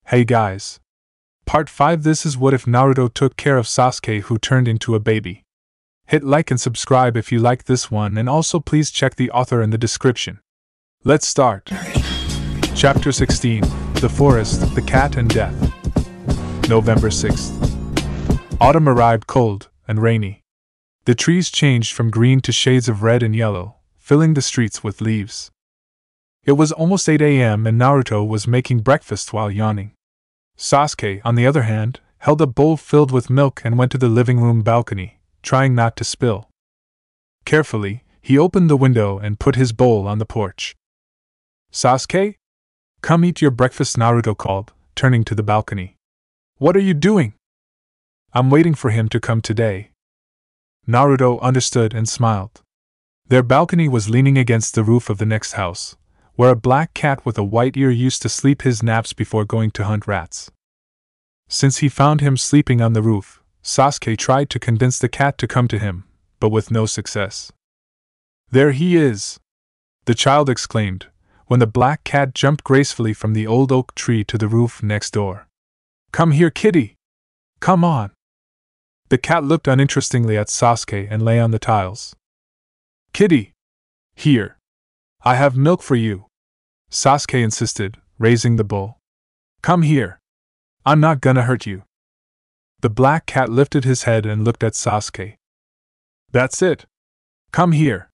Hey guys. Part 5. This is what if Naruto took care of Sasuke who turned into a baby. Hit like and subscribe if you like this one, and also please check the author in the description. Let's start. Chapter 16. The Forest, the Cat and Death. November 6th. Autumn arrived cold and rainy. The trees changed from green to shades of red and yellow, filling the streets with leaves. It was almost 8 a.m. and Naruto was making breakfast while yawning. Sasuke, on the other hand, held a bowl filled with milk and went to the living room balcony, trying not to spill. Carefully, he opened the window and put his bowl on the porch. "Sasuke? Come eat your breakfast," Naruto called, turning to the balcony. "What are you doing?" "I'm waiting for him to come today." Naruto understood and smiled. Their balcony was leaning against the roof of the next house, where a black cat with a white ear used to sleep his naps before going to hunt rats. Since he found him sleeping on the roof, Sasuke tried to convince the cat to come to him, but with no success. "There he is!" the child exclaimed, when the black cat jumped gracefully from the old oak tree to the roof next door. "Come here, kitty! Come on!" The cat looked uninterestingly at Sasuke and lay on the tiles. "Kitty! Here! I have milk for you," Sasuke insisted, raising the bowl. "Come here. I'm not gonna hurt you." The black cat lifted his head and looked at Sasuke. "That's it. Come here."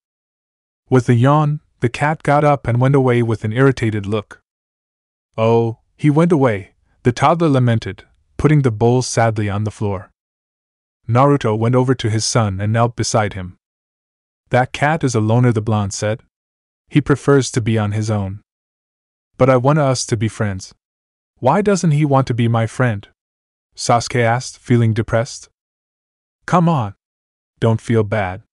With a yawn, the cat got up and went away with an irritated look. "Oh, he went away," the toddler lamented, putting the bowl sadly on the floor. Naruto went over to his son and knelt beside him. "That cat is a loner," the blonde said. "He prefers to be on his own. But I want us to be friends." "Why doesn't he want to be my friend?" Sasuke asked, feeling depressed. "Come on. Don't feel bad.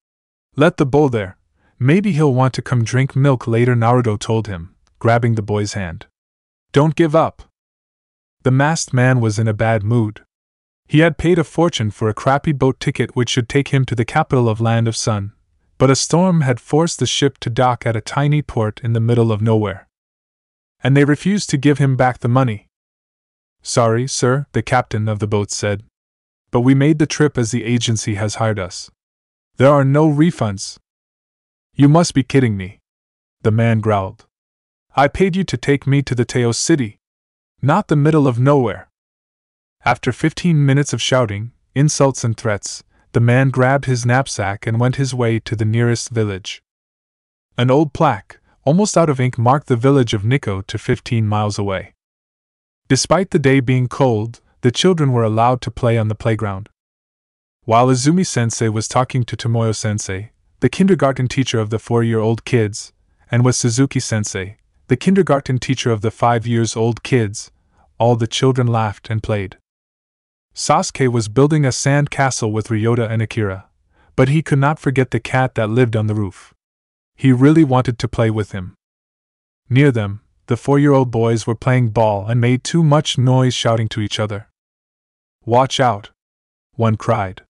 Let the bowl there. Maybe he'll want to come drink milk later," Naruto told him, grabbing the boy's hand. "Don't give up." The masked man was in a bad mood. He had paid a fortune for a crappy boat ticket which should take him to the capital of Land of Sun, but a storm had forced the ship to dock at a tiny port in the middle of nowhere. And they refused to give him back the money. "Sorry, sir," the captain of the boat said. "But we made the trip as the agency has hired us. There are no refunds." "You must be kidding me," the man growled. "I paid you to take me to the Teo City, not the middle of nowhere." After 15 minutes of shouting, insults and threats, the man grabbed his knapsack and went his way to the nearest village. An old plaque, almost out of ink, marked the village of Nikko to 15 miles away. Despite the day being cold, the children were allowed to play on the playground. While Izumi-sensei was talking to Tomoyo-sensei, the kindergarten teacher of the 4-year-old kids, and with Suzuki-sensei, the kindergarten teacher of the 5-year-old kids, all the children laughed and played. Sasuke was building a sand castle with Ryota and Akira, but he could not forget the cat that lived on the roof. He really wanted to play with him. Near them, the 4-year-old boys were playing ball and made too much noise, shouting to each other. "Watch out!" one cried.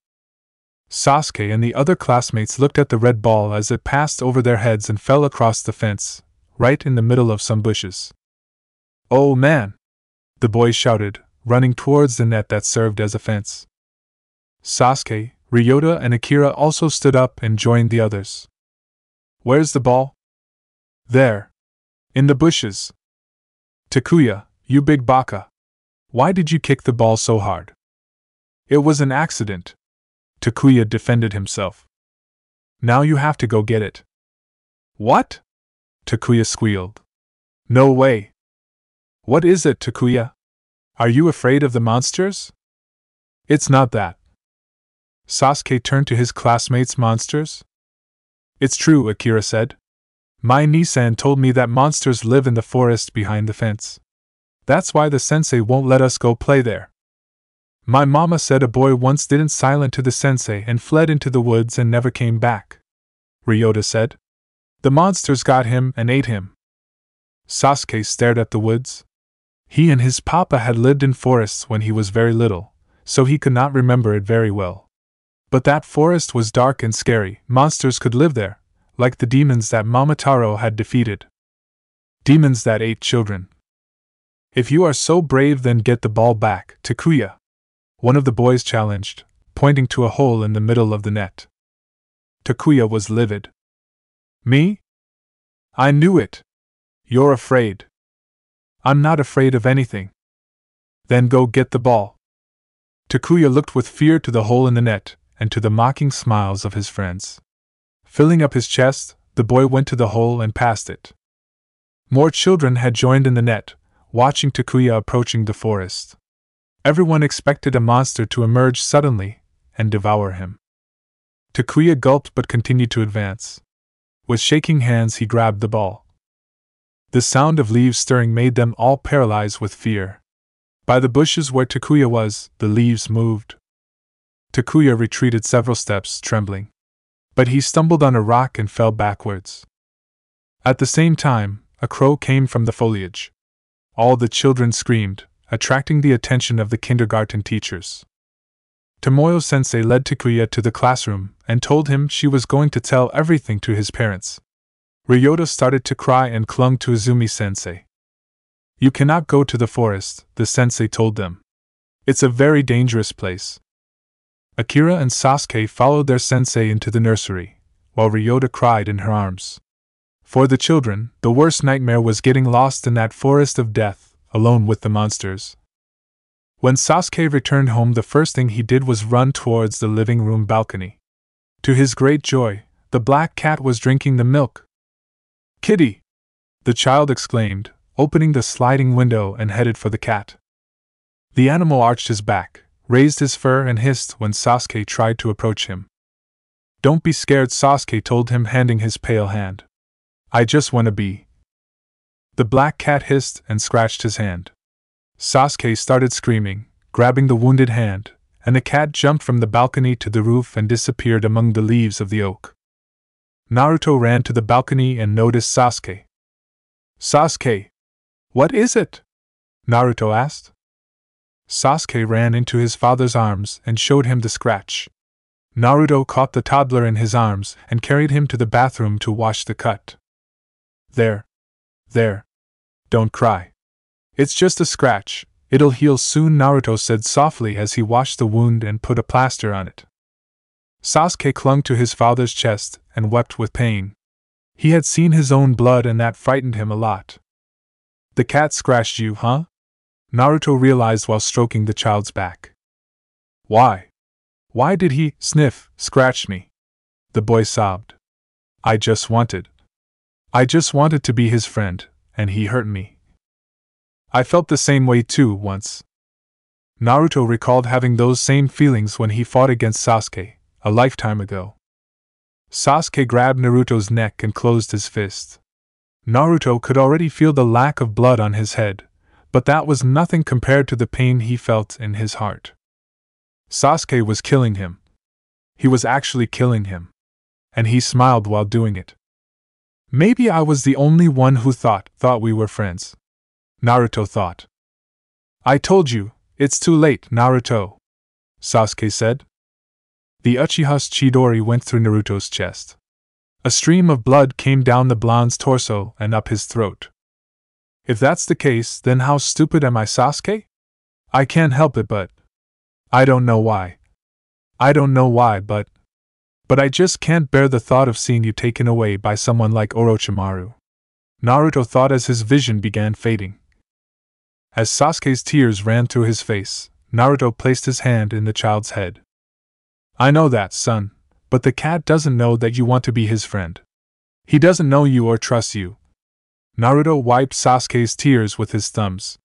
Sasuke and the other classmates looked at the red ball as it passed over their heads and fell across the fence, right in the middle of some bushes. "Oh man!" the boys shouted, running towards the net that served as a fence. Sasuke, Ryota and Akira also stood up and joined the others. "Where's the ball?" "There. In the bushes." "Takuya, you big baka. Why did you kick the ball so hard?" "It was an accident." Takuya defended himself. "Now you have to go get it." "What?" Takuya squealed. "No way." "What is it, Takuya? Are you afraid of the monsters?" "It's not that." Sasuke turned to his classmates. "Monsters?" "It's true," Akira said. "My Nisan told me that monsters live in the forest behind the fence. That's why the sensei won't let us go play there." "My mama said a boy once didn't silent to the sensei and fled into the woods and never came back," Ryota said. "The monsters got him and ate him." Sasuke stared at the woods. He and his papa had lived in forests when he was very little, so he could not remember it very well. But that forest was dark and scary. Monsters could live there, like the demons that Momotaro had defeated. Demons that ate children. If you are so brave, then get the ball back, Takuya, one of the boys challenged, pointing to a hole in the middle of the net. Takuya was livid. Me? I knew it. You're afraid. I'm not afraid of anything. Then go get the ball. Takuya looked with fear to the hole in the net, and to the mocking smiles of his friends. Filling up his chest, the boy went to the hole and passed it. More children had joined in the net, watching Takuya approaching the forest. Everyone expected a monster to emerge suddenly and devour him. Takuya gulped but continued to advance. With shaking hands, he grabbed the ball. The sound of leaves stirring made them all paralyzed with fear. By the bushes where Takuya was, the leaves moved. Takuya retreated several steps, trembling. But he stumbled on a rock and fell backwards. At the same time, a crow came from the foliage. All the children screamed, attracting the attention of the kindergarten teachers. Tomoyo-sensei led Takuya to the classroom and told him she was going to tell everything to his parents. Ryota started to cry and clung to Izumi-sensei. You cannot go to the forest, the sensei told them. It's a very dangerous place. Akira and Sasuke followed their sensei into the nursery, while Ryota cried in her arms. For the children, the worst nightmare was getting lost in that forest of death, alone with the monsters. When Sasuke returned home, the first thing he did was run towards the living room balcony. To his great joy, the black cat was drinking the milk. Kitty! The child exclaimed, opening the sliding window and headed for the cat. The animal arched his back, raised his fur and hissed when Sasuke tried to approach him. Don't be scared, Sasuke told him, handing his pale hand. I just wanna be. The black cat hissed and scratched his hand. Sasuke started screaming, grabbing the wounded hand, and the cat jumped from the balcony to the roof and disappeared among the leaves of the oak. Naruto ran to the balcony and noticed Sasuke. Sasuke! What is it? Naruto asked. Sasuke ran into his father's arms and showed him the scratch. Naruto caught the toddler in his arms and carried him to the bathroom to wash the cut. There. Don't cry. It's just a scratch, it'll heal soon, Naruto said softly as he washed the wound and put a plaster on it. Sasuke clung to his father's chest and wept with pain. He had seen his own blood and that frightened him a lot. The cat scratched you, huh? Naruto realized while stroking the child's back. Why? Why did he, scratch me? The boy sobbed. I just wanted to be his friend, and he hurt me. I felt the same way too, once. Naruto recalled having those same feelings when he fought against Sasuke, a lifetime ago. Sasuke grabbed Naruto's neck and closed his fist. Naruto could already feel the lack of blood on his head, but that was nothing compared to the pain he felt in his heart. Sasuke was killing him. He was actually killing him. And he smiled while doing it. Maybe I was the only one who thought we were friends. Naruto thought. I told you, it's too late, Naruto, Sasuke said. The Uchiha's Chidori went through Naruto's chest. A stream of blood came down the blonde's torso and up his throat. If that's the case, then how stupid am I, Sasuke? I can't help it, but I don't know why. But I just can't bear the thought of seeing you taken away by someone like Orochimaru, Naruto thought as his vision began fading. As Sasuke's tears ran through his face, Naruto placed his hand in the child's head. I know that, son, but the cat doesn't know that you want to be his friend. He doesn't know you or trust you. Naruto wiped Sasuke's tears with his thumbs.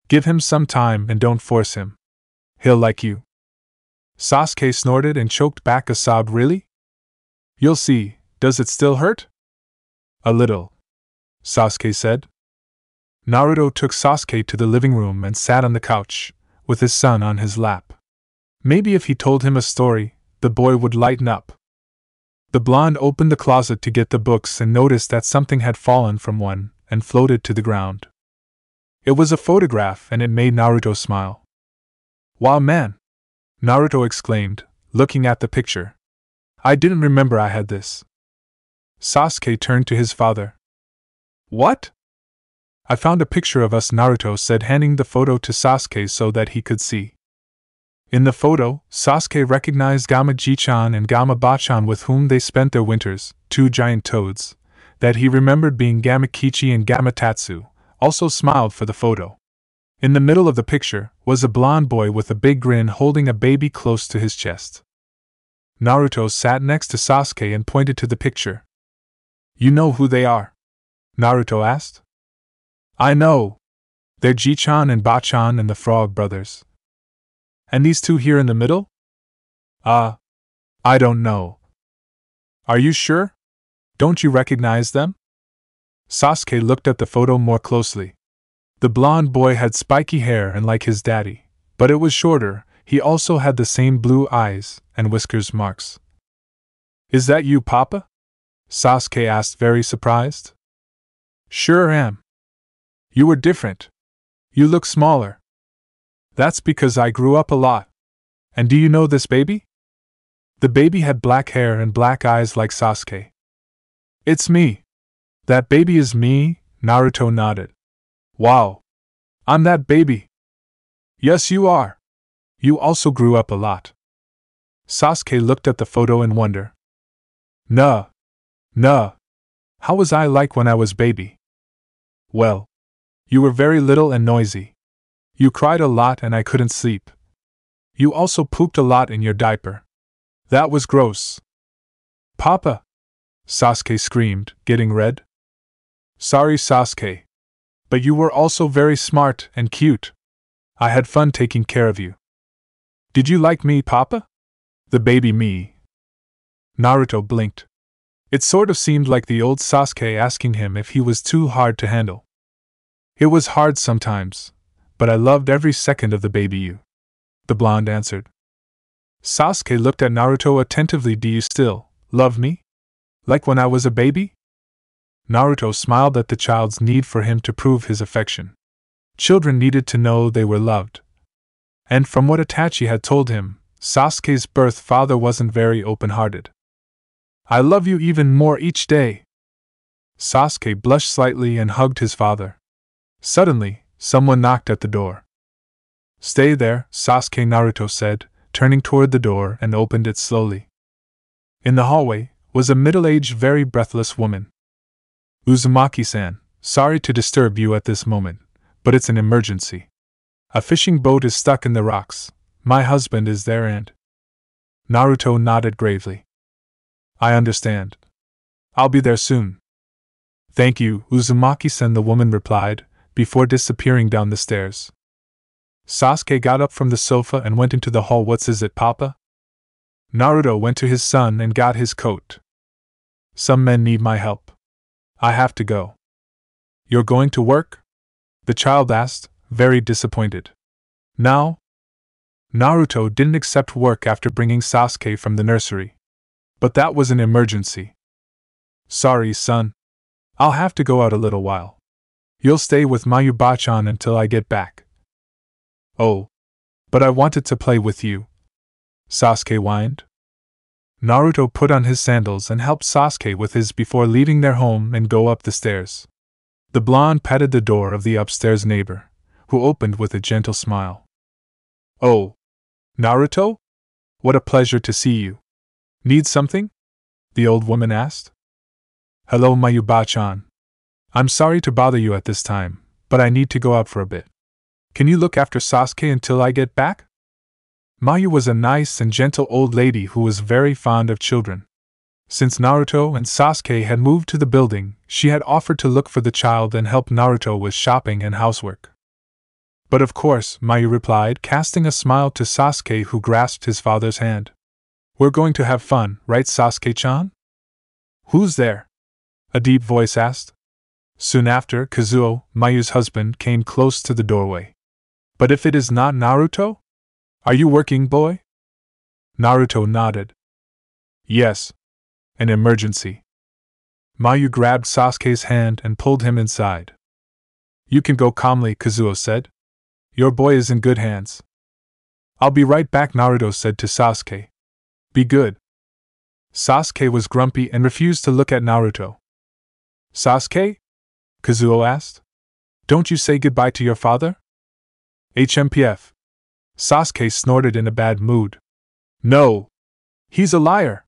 Give him some time and don't force him. He'll like you. Sasuke snorted and choked back a sob. Really? You'll see. Does it still hurt? A little, Sasuke said. Naruto took Sasuke to the living room and sat on the couch, with his son on his lap. Maybe if he told him a story, the boy would lighten up. The blonde opened the closet to get the books and noticed that something had fallen from one and floated to the ground. It was a photograph and it made Naruto smile. Wow, man! Naruto exclaimed, looking at the picture. I didn't remember I had this. Sasuke turned to his father. What? I found a picture of us, Naruto said, handing the photo to Sasuke so that he could see. In the photo, Sasuke recognized Gama-ji-chan and Gama-ba-chan with whom they spent their winters, two giant toads, that he remembered being Gamakichi and Gamatatsu, also smiled for the photo. In the middle of the picture was a blonde boy with a big grin holding a baby close to his chest. Naruto sat next to Sasuke and pointed to the picture. You know who they are? Naruto asked. I know. They're Ji-chan and Ba-chan and the Frog Brothers. And these two here in the middle? I don't know. Are you sure? Don't you recognize them? Sasuke looked at the photo more closely. The blonde boy had spiky hair and like his daddy, but it was shorter. He also had the same blue eyes and whiskers marks. Is that you, Papa? Sasuke asked, very surprised. Sure am. You were different. You look smaller. That's because I grew up a lot. And do you know this baby? The baby had black hair and black eyes like Sasuke. It's me. That baby is me, Naruto nodded. Wow. I'm that baby. Yes, you are. You also grew up a lot. Sasuke looked at the photo in wonder. Nuh. How was I like when I was baby? Well, you were very little and noisy. You cried a lot and I couldn't sleep. You also pooped a lot in your diaper. That was gross. Papa! Sasuke screamed, getting red. Sorry, Sasuke. But you were also very smart and cute. I had fun taking care of you. Did you like me, Papa? The baby me. Naruto blinked. It sort of seemed like the old Sasuke asking him if he was too hard to handle. It was hard sometimes, but I loved every second of the baby you. The blonde answered. Sasuke looked at Naruto attentively. Do you still love me? Like when I was a baby? Naruto smiled at the child's need for him to prove his affection. Children needed to know they were loved. And from what Itachi had told him, Sasuke's birth father wasn't very open-hearted. I love you even more each day. Sasuke blushed slightly and hugged his father. Suddenly, someone knocked at the door. Stay there, Sasuke, Naruto said, turning toward the door and opened it slowly. In the hallway was a middle-aged, very breathless woman. Uzumaki-san, sorry to disturb you at this moment, but it's an emergency. A fishing boat is stuck in the rocks. My husband is there and... Naruto nodded gravely. I understand. I'll be there soon. Thank you, Uzumaki-san, the woman replied, before disappearing down the stairs. Sasuke got up from the sofa and went into the hall. What is it, Papa? Naruto went to his son and got his coat. Some men need my help. I have to go. You're going to work? The child asked, very disappointed. Now? Naruto didn't accept work after bringing Sasuke from the nursery. But that was an emergency. Sorry, son. I'll have to go out a little while. You'll stay with Mayuba-chan until I get back. Oh. But I wanted to play with you. Sasuke whined. Naruto put on his sandals and helped Sasuke with his before leaving their home and go up the stairs. The blonde patted the door of the upstairs neighbor, who opened with a gentle smile. Oh. Naruto? What a pleasure to see you. Need something? The old woman asked. Hello, Mayuba-chan. I'm sorry to bother you at this time, but I need to go out for a bit. Can you look after Sasuke until I get back? Mayu was a nice and gentle old lady who was very fond of children. Since Naruto and Sasuke had moved to the building, she had offered to look for the child and help Naruto with shopping and housework. But of course, Mayu replied, casting a smile to Sasuke, who grasped his father's hand. We're going to have fun, right, Sasuke-chan? Who's there? A deep voice asked. Soon after, Kazuo, Mayu's husband, came close to the doorway. But if it is not Naruto? Are you working, boy? Naruto nodded. Yes. An emergency. Mayu grabbed Sasuke's hand and pulled him inside. You can go calmly, Kazuo said. Your boy is in good hands. I'll be right back, Naruto said to Sasuke. Be good. Sasuke was grumpy and refused to look at Naruto. Sasuke? Kazuo asked. Don't you say goodbye to your father? HMPF. Sasuke snorted in a bad mood. No. He's a liar.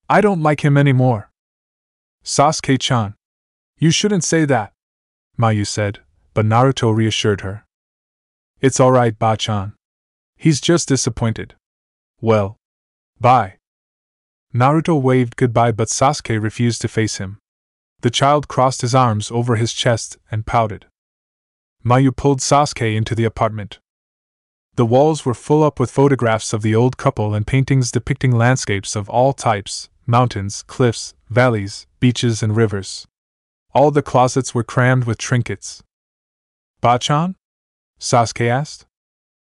I don't like him anymore. Sasuke-chan. You shouldn't say that, Mayu said, but Naruto reassured her. It's alright, Ba-chan. He's just disappointed. Well, bye. Naruto waved goodbye, but Sasuke refused to face him. The child crossed his arms over his chest and pouted. Mayu pulled Sasuke into the apartment. The walls were full up with photographs of the old couple and paintings depicting landscapes of all types: mountains, cliffs, valleys, beaches, and rivers. All the closets were crammed with trinkets. Ba-chan? Sasuke asked.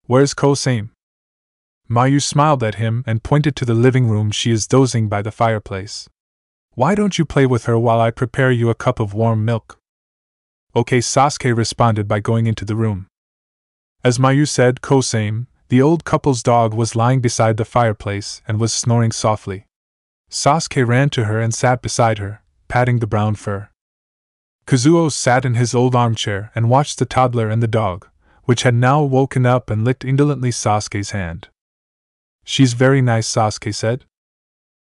Where's Ko-same? Mayu smiled at him and pointed to the living room. She is dozing by the fireplace. Why don't you play with her while I prepare you a cup of warm milk? Okay, Sasuke responded by going into the room. As Mayu said, Ko-same, the old couple's dog, was lying beside the fireplace and was snoring softly. Sasuke ran to her and sat beside her, patting the brown fur. Kazuo sat in his old armchair and watched the toddler and the dog, which had now woken up and licked indolently Sasuke's hand. She's very nice, Sasuke said.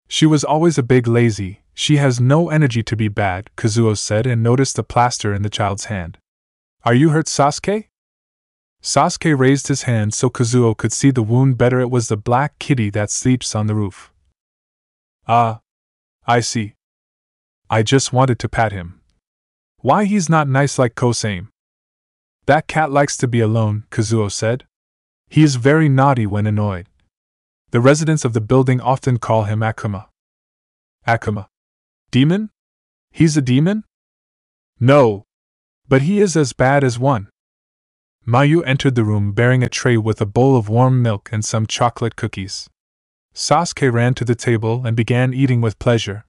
She was always a big lazy. She has no energy to be bad, Kazuo said, and noticed a plaster in the child's hand. Are you hurt, Sasuke? Sasuke raised his hand so Kazuo could see the wound better. It was the black kitty that sleeps on the roof. Ah, I see. I just wanted to pat him. Why, he's not nice like Ko-same. That cat likes to be alone, Kazuo said. He is very naughty when annoyed. The residents of the building often call him Akuma. Akuma? Demon? He's a demon? No. But he is as bad as one. Mayu entered the room bearing a tray with a bowl of warm milk and some chocolate cookies. Sasuke ran to the table and began eating with pleasure.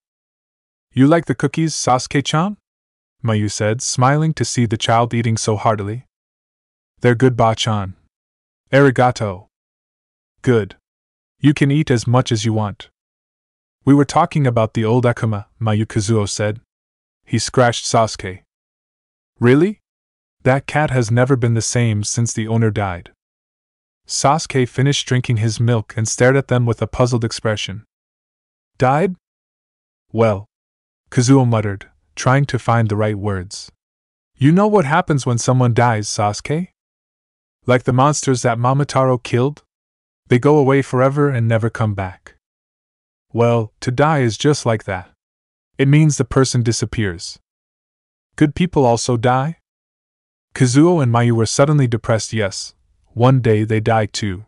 You like the cookies, Sasuke-chan? Mayu said, smiling to see the child eating so heartily. They're good, Ba-chan. Arigato. Good. You can eat as much as you want. We were talking about the old Akuma, Mayu, Kazuo said. He scratched Sasuke. Really? That cat has never been the same since the owner died. Sasuke finished drinking his milk and stared at them with a puzzled expression. Died? Well, Kazuo muttered, trying to find the right words. You know what happens when someone dies, Sasuke? Like the monsters that Momotaro killed? They go away forever and never come back. Well, to die is just like that. It means the person disappears. Good people also die? Kazuo and Mayu were suddenly depressed. Yes, one day they died too.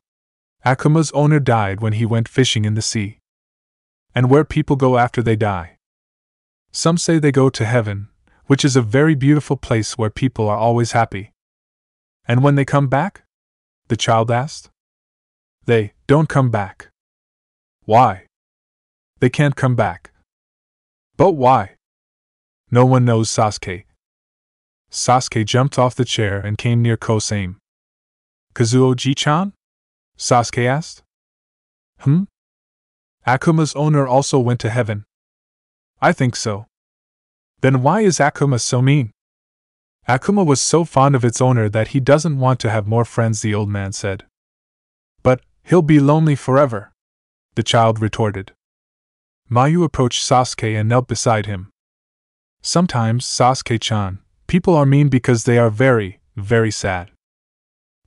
Akuma's owner died when he went fishing in the sea. And where people go after they die? Some say they go to heaven, which is a very beautiful place where people are always happy. And when they come back? The child asked. They don't come back. Why? They can't come back. But why? No one knows, Sasuke. Sasuke jumped off the chair and came near Ko-same. Kazuo-ji-chan? Sasuke asked. Akuma's owner also went to heaven. I think so. Then why is Akuma so mean? Akuma was so fond of its owner that he doesn't want to have more friends, the old man said. But he'll be lonely forever, the child retorted. Mayu approached Sasuke and knelt beside him. Sometimes, Sasuke-chan, people are mean because they are very, very sad.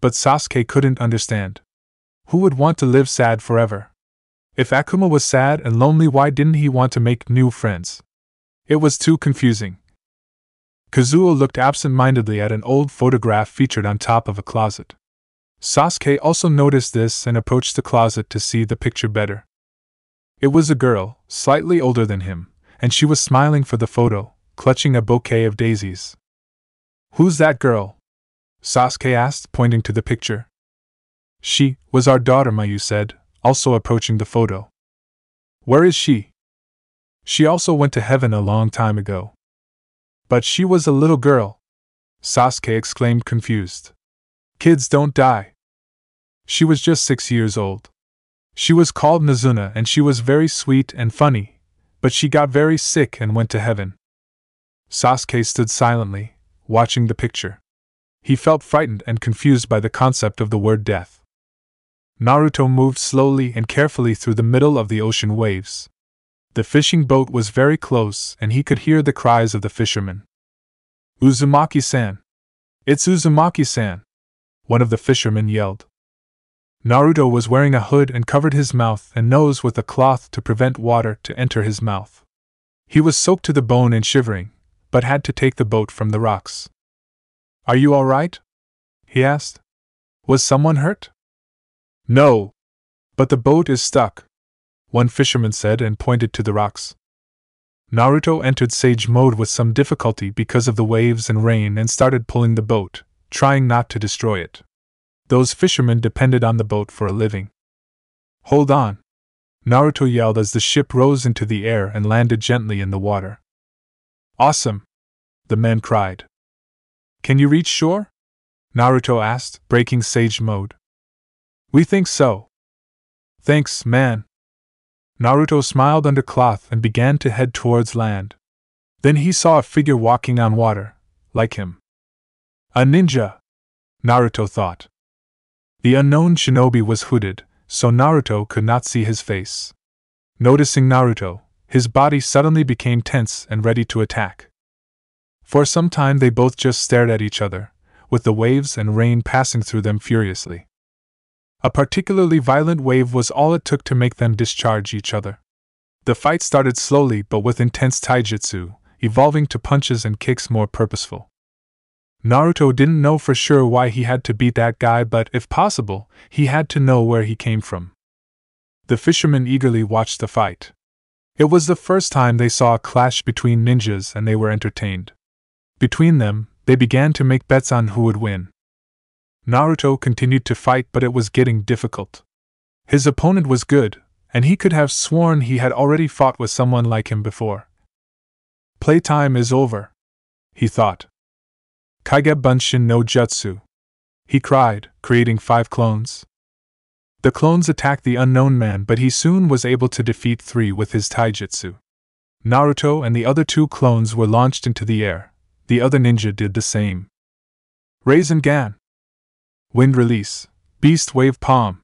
But Sasuke couldn't understand. Who would want to live sad forever? If Akuma was sad and lonely, why didn't he want to make new friends? It was too confusing. Kazuo looked absent-mindedly at an old photograph featured on top of a closet. Sasuke also noticed this and approached the closet to see the picture better. It was a girl, slightly older than him, and she was smiling for the photo, clutching a bouquet of daisies. Who's that girl? Sasuke asked, pointing to the picture. She was our daughter, Mayu said, also approaching the photo. Where is she? She also went to heaven a long time ago. But she was a little girl, Sasuke exclaimed, confused. Kids don't die. She was just 6 years old. She was called Nazuna and she was very sweet and funny, but she got very sick and went to heaven. Sasuke stood silently, watching the picture. He felt frightened and confused by the concept of the word death. Naruto moved slowly and carefully through the middle of the ocean waves. The fishing boat was very close, and he could hear the cries of the fishermen. "Uzumaki-san! It's Uzumaki-san!" one of the fishermen yelled. Naruto was wearing a hood and covered his mouth and nose with a cloth to prevent water to enter his mouth. He was soaked to the bone and shivering, but had to take the boat from the rocks. "Are you all right?" he asked. "Was someone hurt?" "No. But the boat is stuck," one fisherman said and pointed to the rocks. Naruto entered sage mode with some difficulty because of the waves and rain and started pulling the boat, trying not to destroy it. Those fishermen depended on the boat for a living. "Hold on!" Naruto yelled as the ship rose into the air and landed gently in the water. "Awesome!" the men cried. "Can you reach shore?" Naruto asked, breaking sage mode. "We think so." "Thanks, man." Naruto smiled under cloth and began to head towards land. Then he saw a figure walking on water, like him. A ninja, Naruto thought. The unknown shinobi was hooded, so Naruto could not see his face. Noticing Naruto, his body suddenly became tense and ready to attack. For some time they both just stared at each other, with the waves and rain passing through them furiously. A particularly violent wave was all it took to make them discharge each other. The fight started slowly but with intense taijutsu, evolving to punches and kicks more purposeful. Naruto didn't know for sure why he had to beat that guy, but if possible, he had to know where he came from. The fishermen eagerly watched the fight. It was the first time they saw a clash between ninjas and they were entertained. Between them, they began to make bets on who would win. Naruto continued to fight, but it was getting difficult. His opponent was good, and he could have sworn he had already fought with someone like him before. Playtime is over, he thought. Kaige Bunshin no Jutsu, he cried, creating 5 clones. The clones attacked the unknown man, but he soon was able to defeat 3 with his taijutsu. Naruto and the other 2 clones were launched into the air. The other ninja did the same. Rasengan! Wind release, beast wave palm.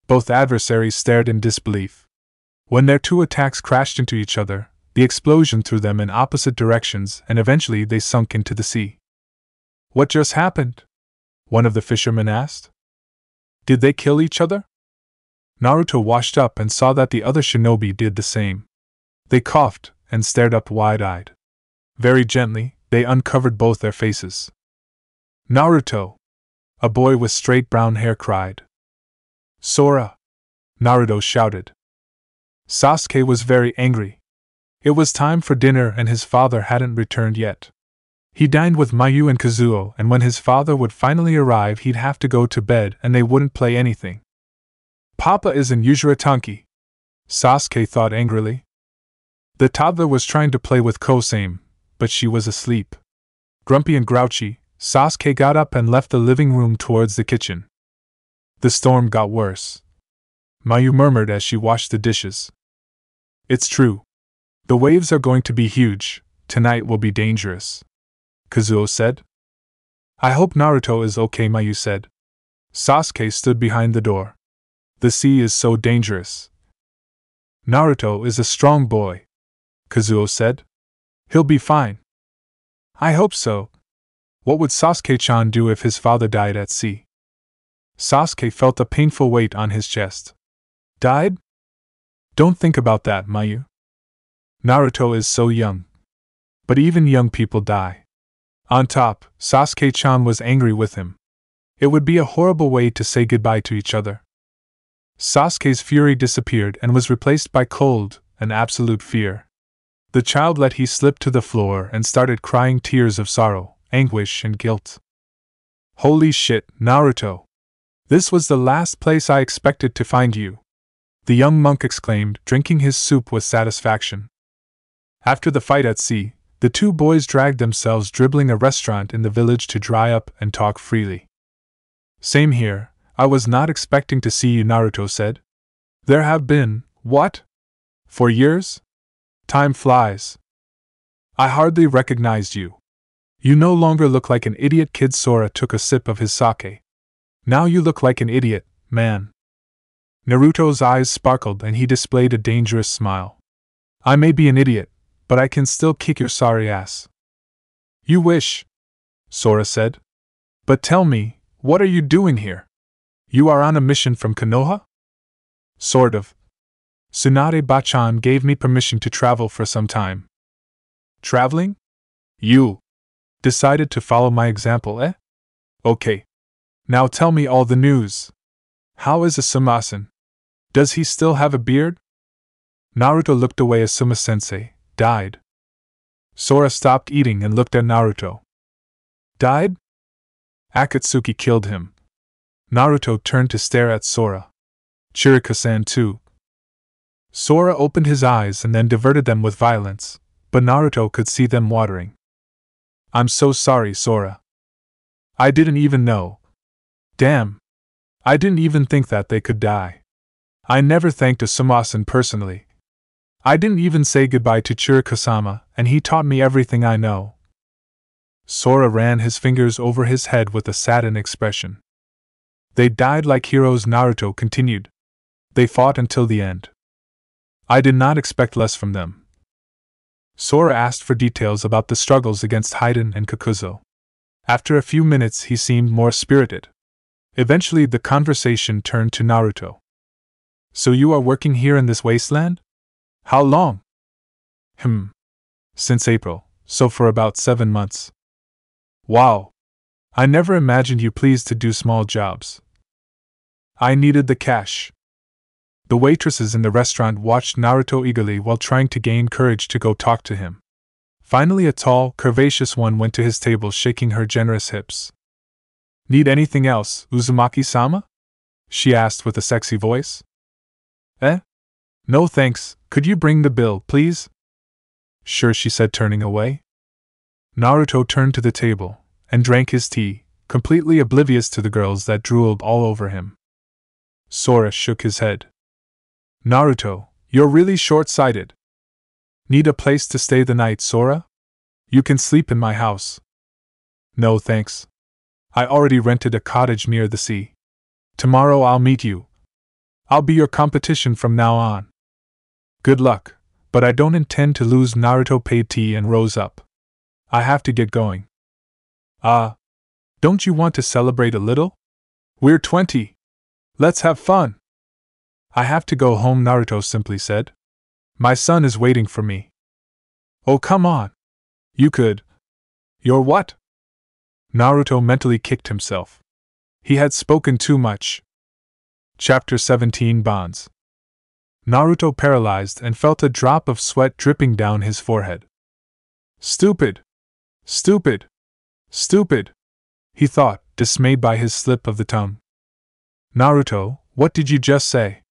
Both adversaries stared in disbelief. When their 2 attacks crashed into each other, the explosion threw them in opposite directions and eventually they sunk into the sea. "What just happened?" one of the fishermen asked. "Did they kill each other?" Naruto washed up and saw that the other shinobi did the same. They coughed and stared up wide-eyed. Very gently, they uncovered both their faces. "Naruto!" a boy with straight brown hair cried. "Sora!" Naruto shouted. Sasuke was very angry. It was time for dinner and his father hadn't returned yet. He dined with Mayu and Kazuo, and when his father would finally arrive he'd have to go to bed and they wouldn't play anything. "Papa is in Uzuritanki," Sasuke thought angrily. The toddler was trying to play with Kosame, but she was asleep. Grumpy and grouchy, Sasuke got up and left the living room towards the kitchen. The storm got worse. Mayu murmured as she washed the dishes. "It's true. The waves are going to be huge. Tonight will be dangerous," Kazuo said. "I hope Naruto is okay," Mayu said. Sasuke stood behind the door. "The sea is so dangerous." "Naruto is a strong boy," Kazuo said. "He'll be fine." "I hope so. What would Sasuke-chan do if his father died at sea?" Sasuke felt a painful weight on his chest. "Died? Don't think about that, Mayu. Naruto is so young. But even young people die." On top, Sasuke-chan was angry with him. It would be a horrible way to say goodbye to each other. Sasuke's fury disappeared and was replaced by cold and absolute fear. The child let he slip to the floor and started crying tears of sorrow, anguish and guilt. "Holy shit, Naruto! This was the last place I expected to find you," the young monk exclaimed, drinking his soup with satisfaction. After the fight at sea, the 2 boys dragged themselves dribbling a restaurant in the village to dry up and talk freely. "Same here, I was not expecting to see you," Naruto said. "There have been, what? 4 years? Time flies. I hardly recognized you. You no longer look like an idiot kid. Sora took a sip of his sake. Now you look like an idiot, man. Naruto's eyes sparkled and he displayed a dangerous smile. I may be an idiot, but I can still kick your sorry ass. You wish, Sora said. But tell me, what are you doing here? You are on a mission from Konoha? Sort of. Tsunade-bachan gave me permission to travel for some time. Traveling? You decided to follow my example, eh? Okay. Now tell me all the news. How is Asuma-san? Does he still have a beard? Naruto looked away as Asuma-sensei died. Sora stopped eating and looked at Naruto. Died? Akatsuki killed him. Naruto turned to stare at Sora. Chirika-san too. Sora opened his eyes and then diverted them with violence, but Naruto could see them watering. I'm so sorry, Sora. I didn't even know. Damn. I didn't even think that they could die. I never thanked Asuma-san personally. I didn't even say goodbye to Chirika-sama, and he taught me everything I know. Sora ran his fingers over his head with a saddened expression. They died like heroes, Naruto continued. They fought until the end. I did not expect less from them. Sora asked for details about the struggles against Haiden and Kakuzo. After a few minutes he seemed more spirited. Eventually the conversation turned to Naruto. So you are working here in this wasteland? How long? Since April, so for about 7 months. Wow. I never imagined you pleased to do small jobs. I needed the cash. The waitresses in the restaurant watched Naruto eagerly while trying to gain courage to go talk to him. Finally a tall, curvaceous one went to his table shaking her generous hips. Need anything else, Uzumaki-sama? She asked with a sexy voice. No thanks, could you bring the bill, please? Sure, she said, turning away. Naruto turned to the table and drank his tea, completely oblivious to the girls that drooled all over him. Sora shook his head. Naruto, you're really short-sighted. Need a place to stay the night, Sora? You can sleep in my house. No thanks. I already rented a cottage near the sea. Tomorrow I'll meet you. I'll be your competition from now on. Good luck, but I don't intend to lose. Naruto paid tea and rose up. I have to get going. Don't you want to celebrate a little? We're 20. Let's have fun. I have to go home, Naruto simply said. My son is waiting for me. Oh, come on. You could. You're what? Naruto mentally kicked himself. He had spoken too much. Chapter 17 Bonds. Naruto paralyzed and felt a drop of sweat dripping down his forehead. Stupid! Stupid! Stupid! He thought, dismayed by his slip of the tongue. Naruto, what did you just say?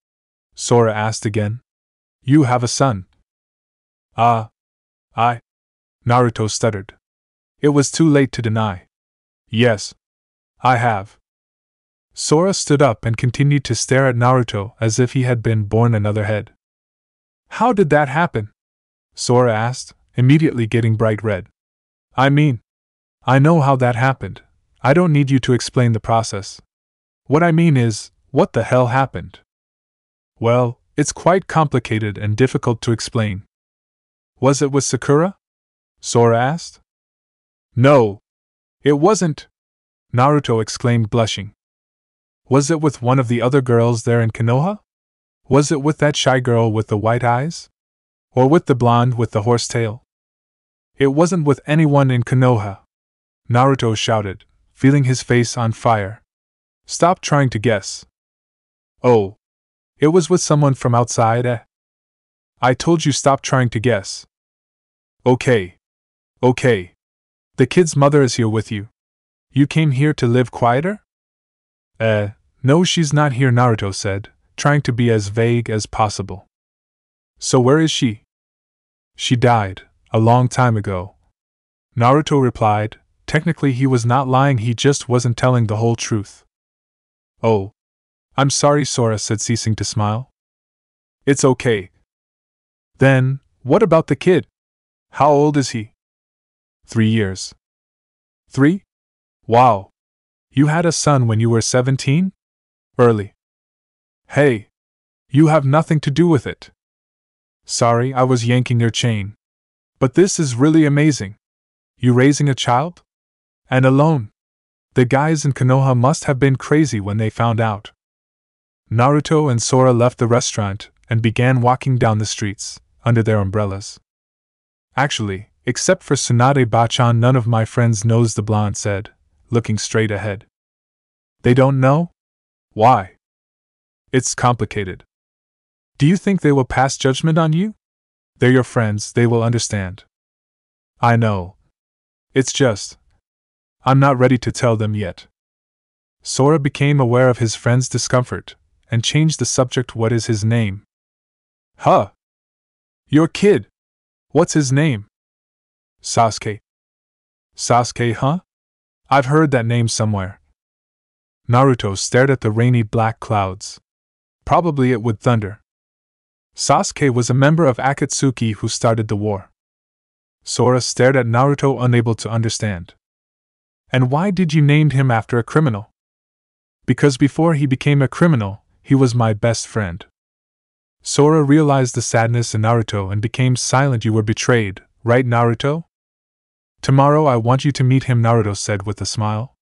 Sora asked again. You have a son. Naruto stuttered. It was too late to deny. Yes. I have. Sora stood up and continued to stare at Naruto as if he had been born another head. How did that happen? Sora asked, immediately getting bright red. I mean, I know how that happened. I don't need you to explain the process. What I mean is, what the hell happened? Well, it's quite complicated and difficult to explain. Was it with Sakura? Sora asked. No. It wasn't, Naruto exclaimed, blushing. Was it with one of the other girls there in Konoha? Was it with that shy girl with the white eyes? Or with the blonde with the horse tail? It wasn't with anyone in Konoha, Naruto shouted, feeling his face on fire. Stop trying to guess. Oh. It was with someone from outside, eh? I told you stop trying to guess. Okay. The kid's mother is here with you. You came here to live quieter? No, she's not here, Naruto said, trying to be as vague as possible. So where is she? She died, a long time ago. Naruto replied. Technically he was not lying, he just wasn't telling the whole truth. Oh. I'm sorry, Sora said, ceasing to smile. It's okay. Then, what about the kid? How old is he? 3 years. 3? Wow. You had a son when you were 17? Early. Hey. You have nothing to do with it. Sorry, I was yanking your chain. But this is really amazing. You raising a child? And alone? The guys in Konoha must have been crazy when they found out. Naruto and Sora left the restaurant and began walking down the streets, under their umbrellas. Actually, except for Tsunade-bachan, none of my friends knows, the blonde said, looking straight ahead. They don't know? Why? It's complicated. Do you think they will pass judgment on you? They're your friends, they will understand. I know. It's just, I'm not ready to tell them yet. Sora became aware of his friend's discomfort, and changed the subject. What is his name? Huh? Your kid. What's his name? Sasuke. Sasuke, huh? I've heard that name somewhere. Naruto stared at the rainy black clouds. Probably it would thunder. Sasuke was a member of Akatsuki who started the war. Sora stared at Naruto, unable to understand. And why did you name him after a criminal? Because before he became a criminal, he was my best friend. Sora realized the sadness in Naruto and became silent. You were betrayed, right, Naruto? Tomorrow I want you to meet him, Naruto said with a smile.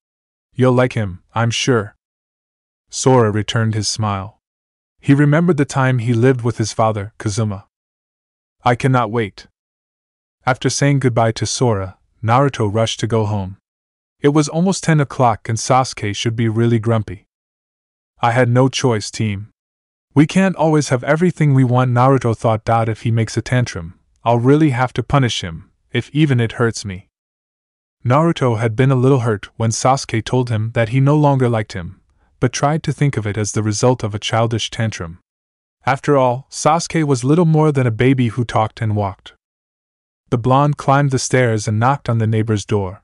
You'll like him, I'm sure. Sora returned his smile. He remembered the time he lived with his father, Kazuma. I cannot wait. After saying goodbye to Sora, Naruto rushed to go home. It was almost 10 o'clock and Sasuke should be really grumpy. I had no choice, team. We can't always have everything we want, Naruto thought. If he makes a tantrum, I'll really have to punish him, if even it hurts me. Naruto had been a little hurt when Sasuke told him that he no longer liked him, but tried to think of it as the result of a childish tantrum. After all, Sasuke was little more than a baby who talked and walked. The blonde climbed the stairs and knocked on the neighbor's door.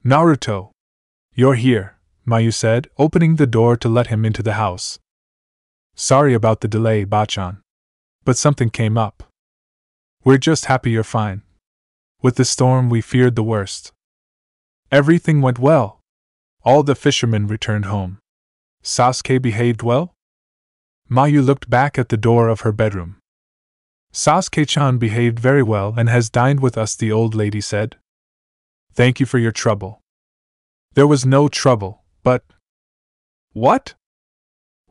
Naruto! You're here, Mayu said, opening the door to let him into the house. Sorry about the delay, Bachan. But something came up. We're just happy you're fine. With the storm we feared the worst. Everything went well. All the fishermen returned home. Sasuke behaved well? Mayu looked back at the door of her bedroom. Sasuke-chan behaved very well and has dined with us, the old lady said. Thank you for your trouble. There was no trouble, but... What?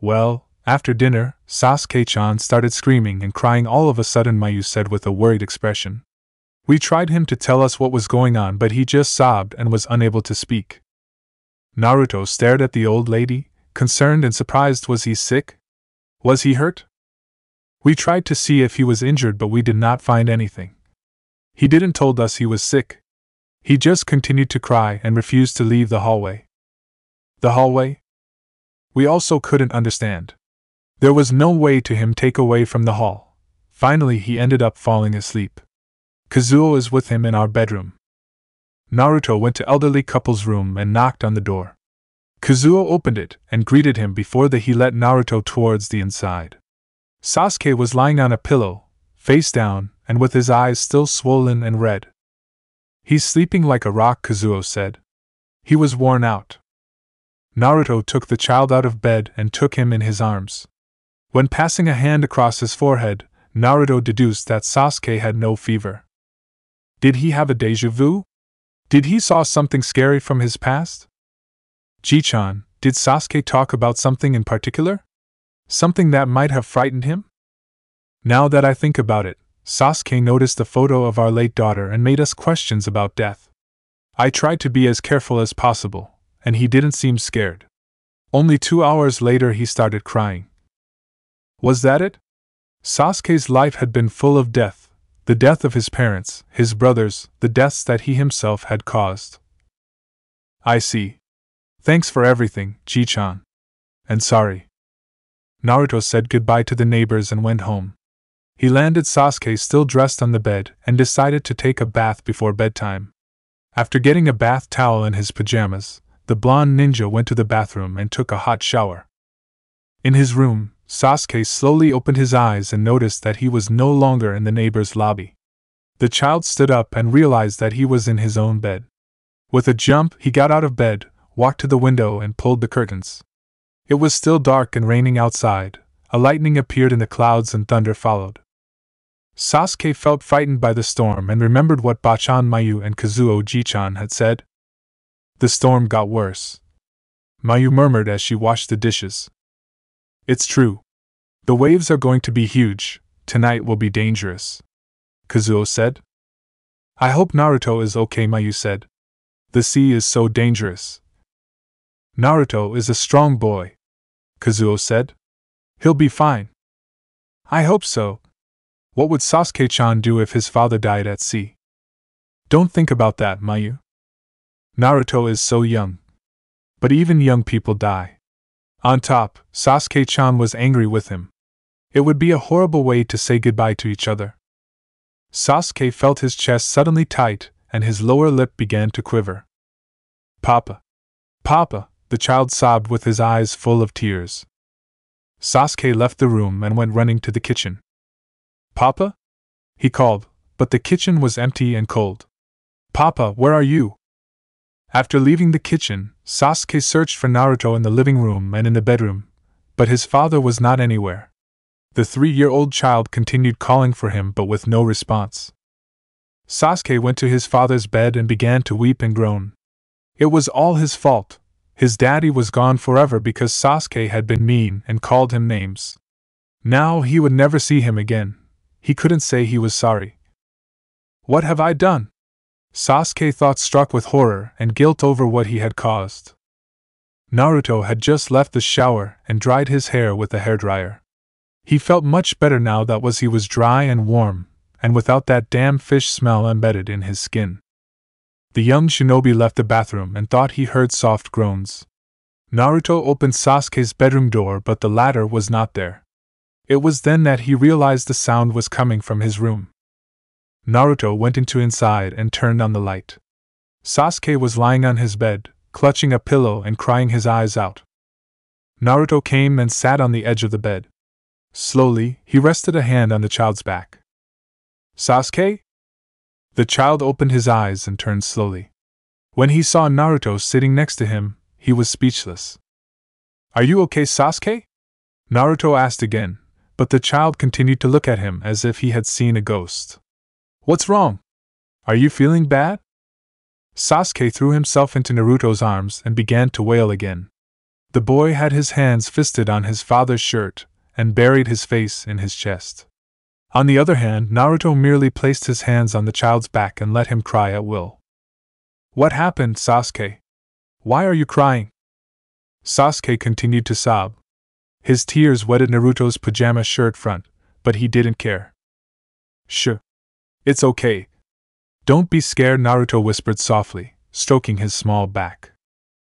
Well, after dinner, Sasuke-chan started screaming and crying all of a sudden, Mayu said with a worried expression. We tried him to tell us what was going on, but he just sobbed and was unable to speak. Naruto stared at the old lady, concerned and surprised. Was he sick? Was he hurt? We tried to see if he was injured, but we did not find anything. He didn't told us he was sick. He just continued to cry and refused to leave the hallway. The hallway? We also couldn't understand. There was no way to him take away from the hall. Finally he ended up falling asleep. Kazuo is with him in our bedroom. Naruto went to elderly couple's room and knocked on the door. Kazuo opened it and greeted him before he led Naruto towards the inside. Sasuke was lying on a pillow, face down, and with his eyes still swollen and red. He's sleeping like a rock, Kazuo said. He was worn out. Naruto took the child out of bed and took him in his arms. When passing a hand across his forehead, Naruto deduced that Sasuke had no fever. Did he have a déjà vu? Did he saw something scary from his past? Ji-chan, did Sasuke talk about something in particular? Something that might have frightened him? Now that I think about it, Sasuke noticed the photo of our late daughter and made us questions about death. I tried to be as careful as possible, and he didn't seem scared. Only 2 hours later he started crying. Was that it? Sasuke's life had been full of death, the death of his parents, his brothers, the deaths that he himself had caused. I see. Thanks for everything, Ji-chan. And sorry. Naruto said goodbye to the neighbors and went home. He landed Sasuke still dressed on the bed and decided to take a bath before bedtime. After getting a bath towel and his pajamas, the blonde ninja went to the bathroom and took a hot shower. In his room, Sasuke slowly opened his eyes and noticed that he was no longer in the neighbor's lobby. The child stood up and realized that he was in his own bed. With a jump, he got out of bed, walked to the window and pulled the curtains. It was still dark and raining outside. A lightning appeared in the clouds and thunder followed. Sasuke felt frightened by the storm and remembered what Bachan Mayu and Kazuo Ji-chan had said. The storm got worse. Mayu murmured as she washed the dishes. It's true. The waves are going to be huge. Tonight will be dangerous, Kazuo said. I hope Naruto is okay, Mayu said. The sea is so dangerous. Naruto is a strong boy, Kazuo said. He'll be fine. I hope so. What would Sasuke-chan do if his father died at sea? Don't think about that, Mayu. Naruto is so young. But even young people die. On top, Sasuke-chan was angry with him. It would be a horrible way to say goodbye to each other. Sasuke felt his chest suddenly tight, and his lower lip began to quiver. Papa! Papa! The child sobbed with his eyes full of tears. Sasuke left the room and went running to the kitchen. Papa? He called, but the kitchen was empty and cold. Papa, where are you? After leaving the kitchen, Sasuke searched for Naruto in the living room and in the bedroom, but his father was not anywhere. The 3-year-old child continued calling for him but with no response. Sasuke went to his father's bed and began to weep and groan. It was all his fault. His daddy was gone forever because Sasuke had been mean and called him names. Now he would never see him again. He couldn't say he was sorry. What have I done? Sasuke thought, struck with horror and guilt over what he had caused. Naruto had just left the shower and dried his hair with a hairdryer. He felt much better now that he was dry and warm, and without that damn fish smell embedded in his skin. The young shinobi left the bathroom and thought he heard soft groans. Naruto opened Sasuke's bedroom door, but the latter was not there. It was then that he realized the sound was coming from his room. Naruto went inside and turned on the light. Sasuke was lying on his bed, clutching a pillow and crying his eyes out. Naruto came and sat on the edge of the bed. Slowly, he rested a hand on the child's back. Sasuke? The child opened his eyes and turned slowly. When he saw Naruto sitting next to him, he was speechless. Are you okay, Sasuke? Naruto asked again, but the child continued to look at him as if he had seen a ghost. What's wrong? Are you feeling bad? Sasuke threw himself into Naruto's arms and began to wail again. The boy had his hands fisted on his father's shirt and buried his face in his chest. On the other hand, Naruto merely placed his hands on the child's back and let him cry at will. What happened, Sasuke? Why are you crying? Sasuke continued to sob. His tears wetted Naruto's pajama shirt front, but he didn't care. Shh. It's okay. Don't be scared, Naruto whispered softly, stroking his small back.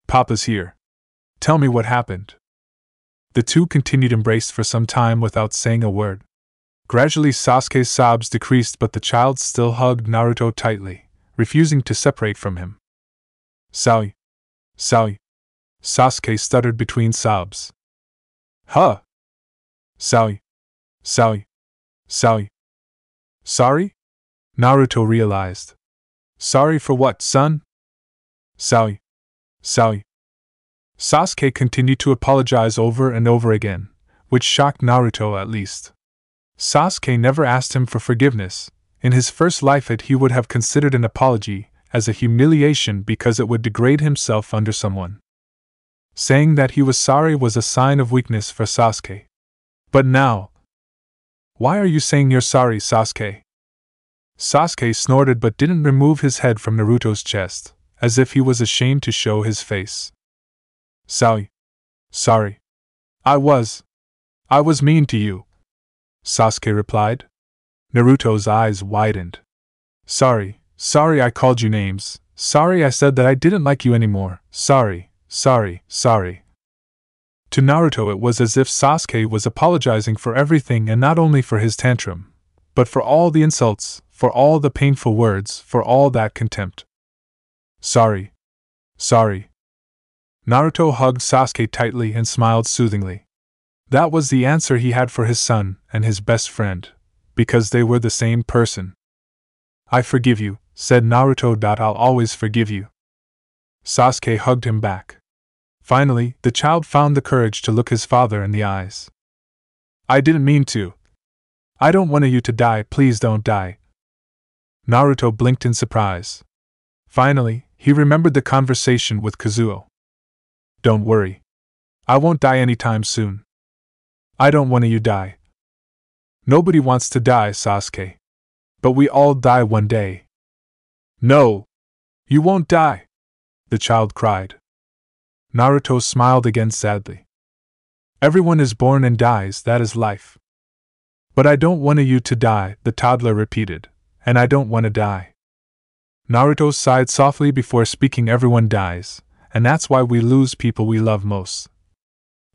Papa's here. Tell me what happened. The two continued embraced for some time without saying a word. Gradually Sasuke's sobs decreased, but the child still hugged Naruto tightly, refusing to separate from him. Sorry. Sasuke stuttered between sobs. Huh? Sorry. Sorry? Naruto realized. Sorry for what, son? Sorry. Sasuke continued to apologize over and over again, which shocked Naruto at least. Sasuke never asked him for forgiveness. In his first life he would have considered an apology as a humiliation because it would degrade himself under someone. Saying that he was sorry was a sign of weakness for Sasuke. But now... Why are you saying you're sorry, Sasuke? Sasuke snorted but didn't remove his head from Naruto's chest, as if he was ashamed to show his face. Sorry. I was mean to you, Sasuke replied. Naruto's eyes widened. Sorry I called you names. Sorry I said that I didn't like you anymore. Sorry. To Naruto it was as if Sasuke was apologizing for everything, and not only for his tantrum, but for all the insults, for all the painful words, for all that contempt. Sorry. Naruto hugged Sasuke tightly and smiled soothingly. That was the answer he had for his son and his best friend, because they were the same person. I forgive you, said Naruto. I'll always forgive you. Sasuke hugged him back. Finally, the child found the courage to look his father in the eyes. I didn't mean to. I don't want you to die, please don't die. Naruto blinked in surprise. Finally, he remembered the conversation with Kazuo. Don't worry. I won't die anytime soon. I don't want you to die. Nobody wants to die, Sasuke. But we all die one day. No! You won't die! The child cried. Naruto smiled again sadly. Everyone is born and dies, that is life. But I don't want you to die, the toddler repeated, and I don't want to die. Naruto sighed softly before speaking. Everyone dies, and that's why we lose people we love most.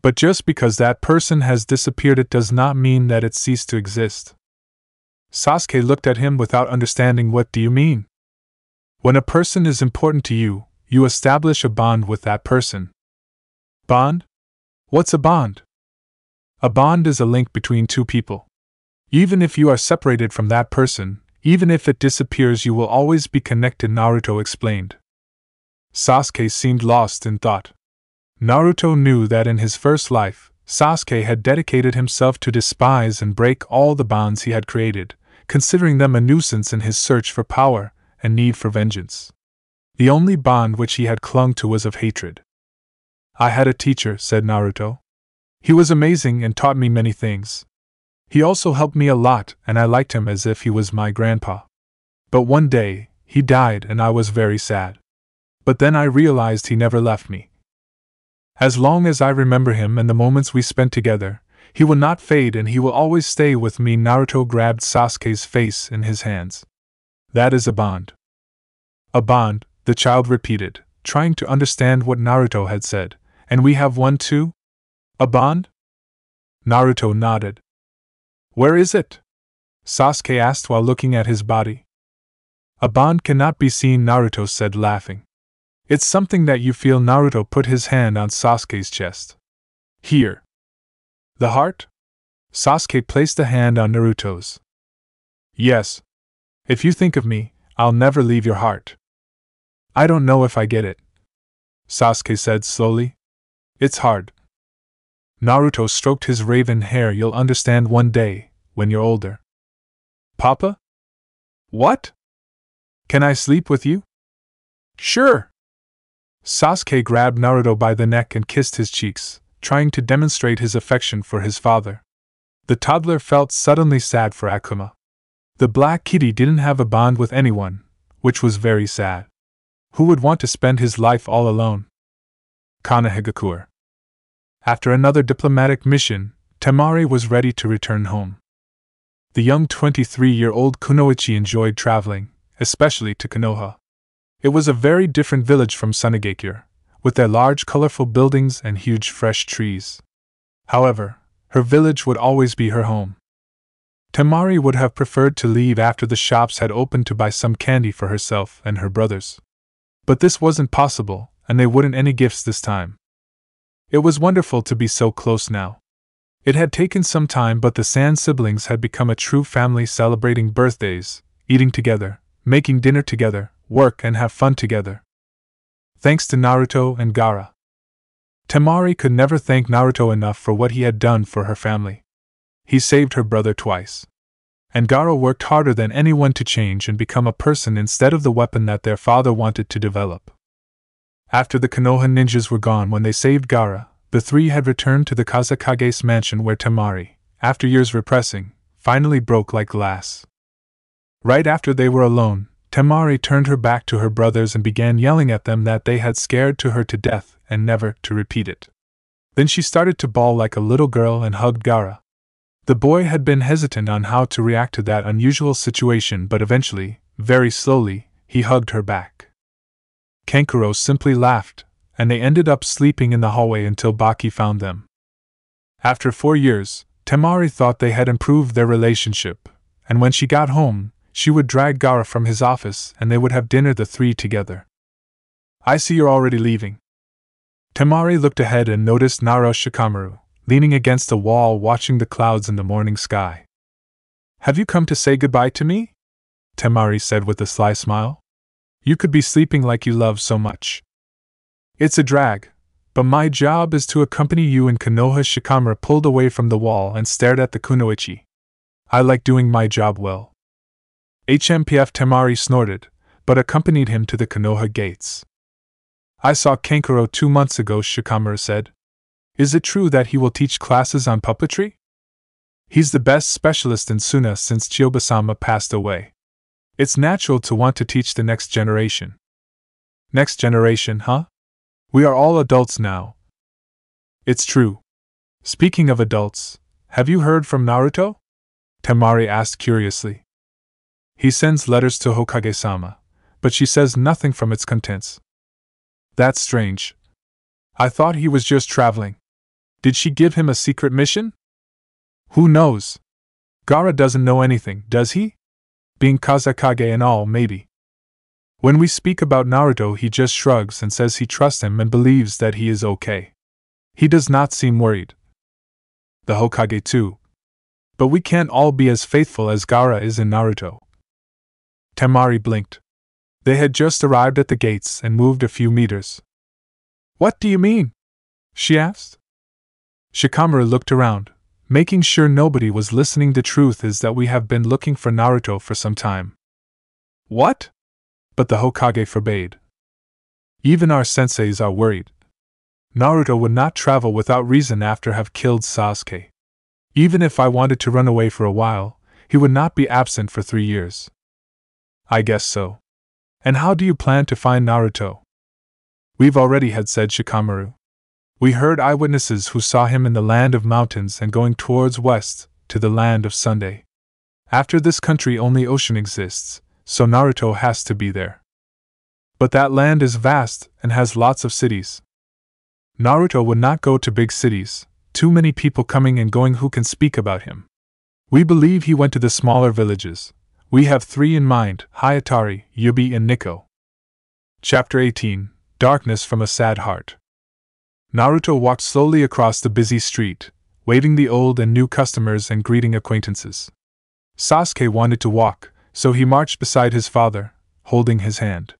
But just because that person has disappeared, it does not mean that it ceased to exist. Sasuke looked at him without understanding. What do you mean? When a person is important to you, you establish a bond with that person. Bond? What's a bond? A bond is a link between two people. Even if you are separated from that person, even if it disappears, you will always be connected, Naruto explained. Sasuke seemed lost in thought. Naruto knew that in his first life, Sasuke had dedicated himself to despise and break all the bonds he had created, considering them a nuisance in his search for power and need for vengeance. The only bond which he had clung to was of hatred. I had a teacher, said Naruto. He was amazing and taught me many things. He also helped me a lot, and I liked him as if he was my grandpa. But one day, he died and I was very sad. But then I realized he never left me. As long as I remember him and the moments we spent together, he will not fade and he will always stay with me. Naruto grabbed Sasuke's face in his hands. That is a bond. A bond, the child repeated, trying to understand what Naruto had said. And we have one too? A bond? Naruto nodded. Where is it? Sasuke asked while looking at his body. A bond cannot be seen, Naruto said, laughing. It's something that you feel. Naruto put his hand on Sasuke's chest. Here. The heart? Sasuke placed a hand on Naruto's. Yes. If you think of me, I'll never leave your heart. I don't know if I get it, Sasuke said slowly. It's hard. Naruto stroked his raven hair. You'll understand one day, when you're older. Papa? What? Can I sleep with you? Sure. Sasuke grabbed Naruto by the neck and kissed his cheeks, trying to demonstrate his affection for his father. The toddler felt suddenly sad for Akuma. The black kitty didn't have a bond with anyone, which was very sad. Who would want to spend his life all alone? Konohagakure. After another diplomatic mission, Temari was ready to return home. The young 23-year-old Kunoichi enjoyed traveling, especially to Konoha. It was a very different village from Sunagakure, with their large colorful buildings and huge fresh trees. However, her village would always be her home. Temari would have preferred to leave after the shops had opened to buy some candy for herself and her brothers. But this wasn't possible, and they wouldn't any gifts this time. It was wonderful to be so close now. It had taken some time, but the Sand siblings had become a true family, celebrating birthdays, eating together, making dinner together, work and have fun together. Thanks to Naruto and Gaara. Temari could never thank Naruto enough for what he had done for her family. He saved her brother twice. And Gaara worked harder than anyone to change and become a person instead of the weapon that their father wanted to develop. After the Konoha ninjas were gone when they saved Gaara, the three had returned to the Kazekage's mansion where Temari, after years repressing, finally broke like glass. Right after they were alone, Temari turned her back to her brothers and began yelling at them that they had scared her to death and never to repeat it. Then she started to bawl like a little girl and hugged Gaara. The boy had been hesitant on how to react to that unusual situation, but eventually, very slowly, he hugged her back. Kankuro simply laughed, and they ended up sleeping in the hallway until Baki found them. After 4 years, Temari thought they had improved their relationship, and when she got home, she would drag Gaara from his office and they would have dinner the three together. I see you're already leaving. Temari looked ahead and noticed Nara Shikamaru, leaning against a wall watching the clouds in the morning sky. Have you come to say goodbye to me? Temari said with a sly smile. You could be sleeping like you love so much. It's a drag, but my job is to accompany you in Konoha. Shikamaru pulled away from the wall and stared at the kunoichi. I like doing my job well. HMPF Temari snorted, but accompanied him to the Konoha gates. I saw Kankuro 2 months ago, Shikamaru said. Is it true that he will teach classes on puppetry? He's the best specialist in Suna since Chiyoba-sama passed away. It's natural to want to teach the next generation. Next generation, huh? We are all adults now. It's true. Speaking of adults, have you heard from Naruto? Temari asked curiously. He sends letters to Hokage-sama, but she says nothing from its contents. That's strange. I thought he was just traveling. Did she give him a secret mission? Who knows? Gaara doesn't know anything, does he? Being Kazekage and all, maybe. When we speak about Naruto, he just shrugs and says he trusts him and believes that he is okay. He does not seem worried. The Hokage too. But we can't all be as faithful as Gaara is in Naruto. Temari blinked. They had just arrived at the gates and moved a few meters. What do you mean? She asked. Shikamaru looked around, making sure nobody was listening. The truth is that we have been looking for Naruto for some time. What? But the Hokage forbade. Even our senseis are worried. Naruto would not travel without reason after have killed Sasuke. Even if I wanted to run away for a while, he would not be absent for 3 years. I guess so. And how do you plan to find Naruto? We've already had, said Shikamaru. We heard eyewitnesses who saw him in the land of mountains and going towards west, to the land of Sunday. After this country only ocean exists, so Naruto has to be there. But that land is vast and has lots of cities. Naruto would not go to big cities, too many people coming and going who can speak about him. We believe he went to the smaller villages. We have 3 in mind, Hayatari, Yubi and Nikko. Chapter 18, Darkness from a Sad Heart. Naruto walked slowly across the busy street, waiting the old and new customers and greeting acquaintances. Sasuke wanted to walk, so he marched beside his father, holding his hand.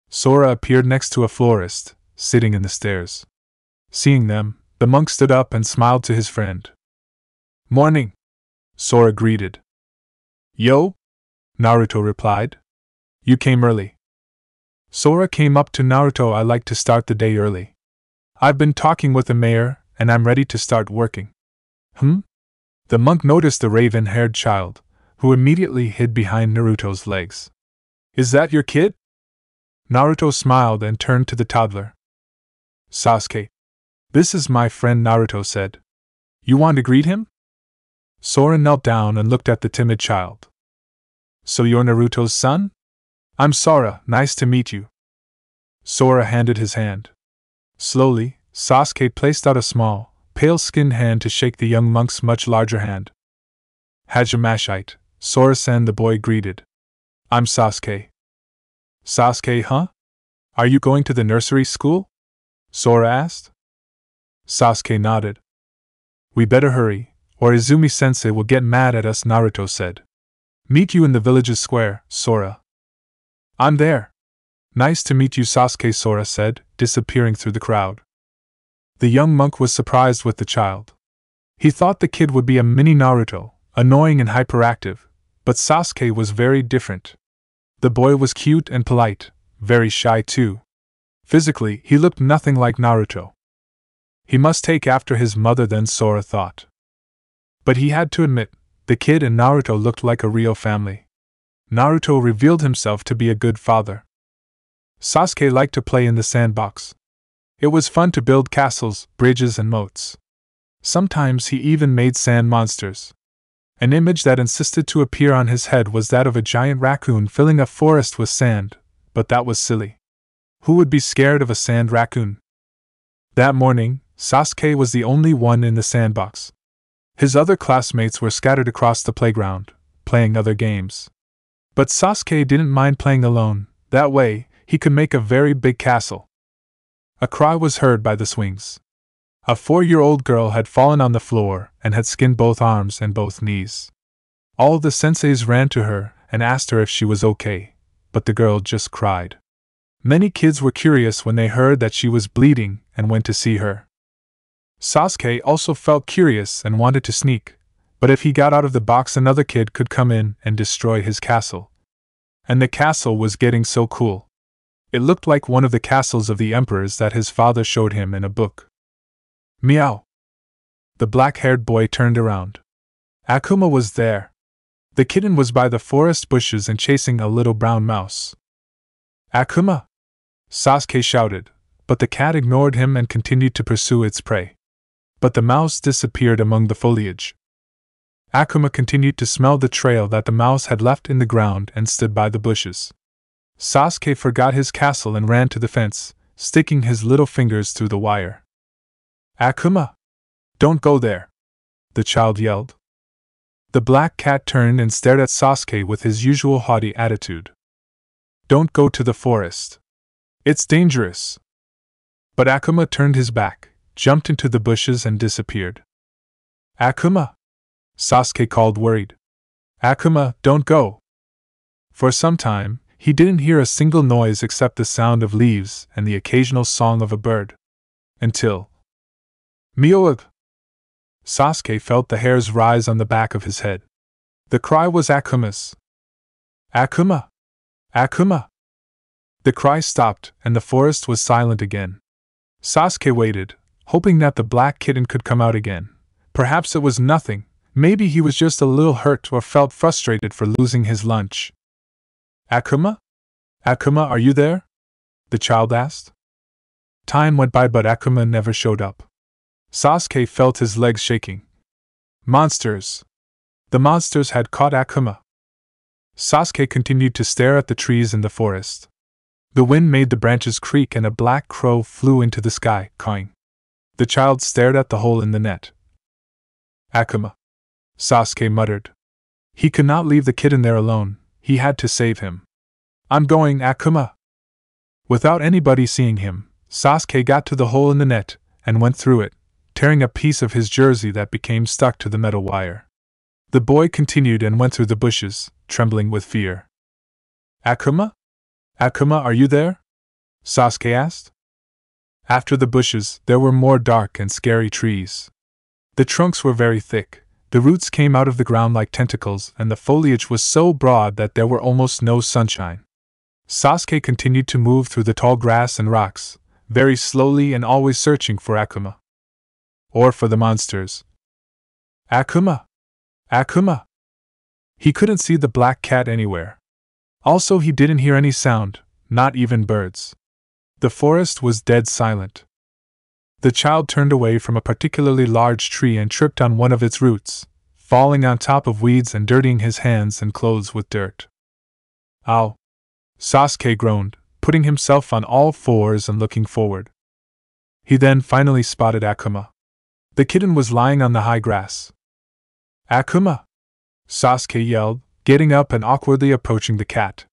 Sora appeared next to a florist, sitting in the stairs. Seeing them, the monk stood up and smiled to his friend. Morning, Sora greeted. Yo? Naruto replied. You came early. Sora came up to Naruto. I like to start the day early. I've been talking with the mayor, and I'm ready to start working. The monk noticed the raven-haired child, who immediately hid behind Naruto's legs. Is that your kid? Naruto smiled and turned to the toddler. Sasuke. This is my friend, Naruto said. You want to greet him? Sora knelt down and looked at the timid child. So you're Naruto's son? I'm Sora, nice to meet you. Sora handed his hand. Slowly, Sasuke placed out a small, pale-skinned hand to shake the young monk's much larger hand. Hajimashite, Sora-san, the boy greeted. I'm Sasuke. Sasuke, huh? Are you going to the nursery school? Sora asked. Sasuke nodded. We better hurry, or Izumi-sensei will get mad at us, Naruto said. Meet you in the village's square, Sora. I'm there. Nice to meet you, Sasuke, Sora said, disappearing through the crowd. The young monk was surprised with the child. He thought the kid would be a mini Naruto, annoying and hyperactive, but Sasuke was very different. The boy was cute and polite, very shy too. Physically, he looked nothing like Naruto. He must take after his mother then, Sora thought. But he had to admit, the kid and Naruto looked like a real family. Naruto revealed himself to be a good father. Sasuke liked to play in the sandbox. It was fun to build castles, bridges and moats. Sometimes he even made sand monsters. An image that insisted to appear on his head was that of a giant raccoon filling a forest with sand, but that was silly. Who would be scared of a sand raccoon? That morning, Sasuke was the only one in the sandbox. His other classmates were scattered across the playground, playing other games. But Sasuke didn't mind playing alone, that way, he could make a very big castle. A cry was heard by the swings. A 4-year-old girl had fallen on the floor and had skinned both arms and both knees. All the senseis ran to her and asked her if she was okay, but the girl just cried. Many kids were curious when they heard that she was bleeding and went to see her. Sasuke also felt curious and wanted to sneak, but if he got out of the box another kid could come in and destroy his castle. And the castle was getting so cool. It looked like one of the castles of the emperors that his father showed him in a book. Meow. The black-haired boy turned around. Akuma was there. The kitten was by the forest bushes and chasing a little brown mouse. Akuma! Sasuke shouted, but the cat ignored him and continued to pursue its prey. But the mouse disappeared among the foliage. Akuma continued to smell the trail that the mouse had left in the ground and stood by the bushes. Sasuke forgot his castle and ran to the fence, sticking his little fingers through the wire. Akuma! Don't go there! The child yelled. The black cat turned and stared at Sasuke with his usual haughty attitude. Don't go to the forest. It's dangerous. But Akuma turned his back, jumped into the bushes and disappeared. Akuma! Sasuke called worried. Akuma, don't go! For some time, he didn't hear a single noise except the sound of leaves and the occasional song of a bird. Until... Meow! Sasuke felt the hairs rise on the back of his head. The cry was Akuma's. Akuma! Akuma! The cry stopped, and the forest was silent again. Sasuke waited, hoping that the black kitten could come out again. Perhaps it was nothing, maybe he was just a little hurt or felt frustrated for losing his lunch. Akuma? Akuma, are you there? The child asked. Time went by but Akuma never showed up. Sasuke felt his legs shaking. Monsters! The monsters had caught Akuma. Sasuke continued to stare at the trees in the forest. The wind made the branches creak and a black crow flew into the sky, cawing. The child stared at the hole in the net. Akuma! Sasuke muttered. He could not leave the kitten there alone, he had to save him. I'm going, Akuma! Without anybody seeing him, Sasuke got to the hole in the net and went through it, tearing a piece of his jersey that became stuck to the metal wire. The boy continued and went through the bushes, trembling with fear. Akuma? Akuma, are you there? Sasuke asked. After the bushes, there were more dark and scary trees. The trunks were very thick, the roots came out of the ground like tentacles, and the foliage was so broad that there were almost no sunshine. Sasuke continued to move through the tall grass and rocks, very slowly and always searching for Akuma. Or for the monsters. Akuma! Akuma! He couldn't see the black cat anywhere. Also, he didn't hear any sound, not even birds. The forest was dead silent. The child turned away from a particularly large tree and tripped on one of its roots, falling on top of weeds and dirtying his hands and clothes with dirt. Ow! Sasuke groaned, putting himself on all fours and looking forward. He then finally spotted Akuma. The kitten was lying on the high grass. Akuma! Sasuke yelled, getting up and awkwardly approaching the cat.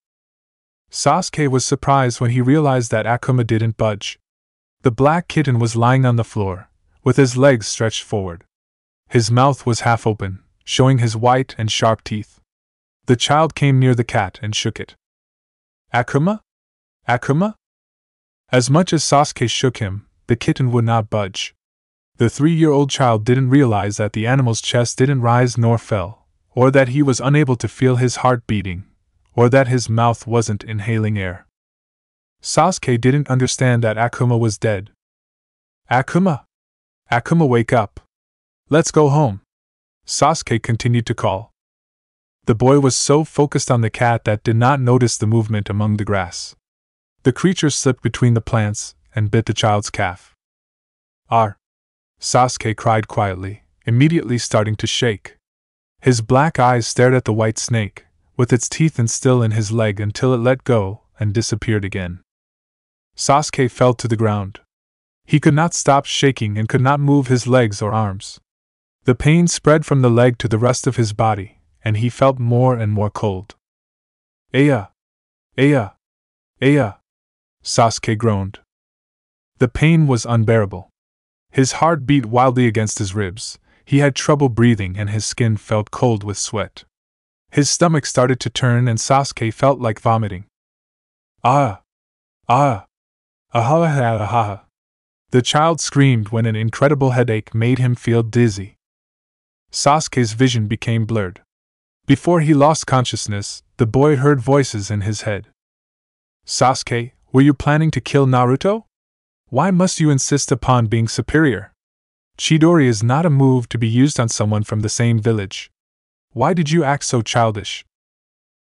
Sasuke was surprised when he realized that Akuma didn't budge. The black kitten was lying on the floor, with his legs stretched forward. His mouth was half open, showing his white and sharp teeth. The child came near the cat and shook it. Akuma? Akuma? As much as Sasuke shook him, the kitten would not budge. The 3-year-old child didn't realize that the animal's chest didn't rise nor fell, or that he was unable to feel his heart beating, or that his mouth wasn't inhaling air. Sasuke didn't understand that Akuma was dead. Akuma! Akuma, wake up! Let's go home! Sasuke continued to call. The boy was so focused on the cat that did not notice the movement among the grass. The creature slipped between the plants and bit the child's calf. Arr! Sasuke cried quietly, immediately starting to shake. His black eyes stared at the white snake, with its teeth still in his leg until it let go and disappeared again. Sasuke fell to the ground. He could not stop shaking and could not move his legs or arms. The pain spread from the leg to the rest of his body, and he felt more and more cold. Aya! Aya! Aya! Sasuke groaned. The pain was unbearable. His heart beat wildly against his ribs, he had trouble breathing and his skin felt cold with sweat. His stomach started to turn and Sasuke felt like vomiting. Ah! Ah! Ahahahaha! The child screamed when an incredible headache made him feel dizzy. Sasuke's vision became blurred. Before he lost consciousness, the boy heard voices in his head. Sasuke, were you planning to kill Naruto? Why must you insist upon being superior? Chidori is not a move to be used on someone from the same village. Why did you act so childish?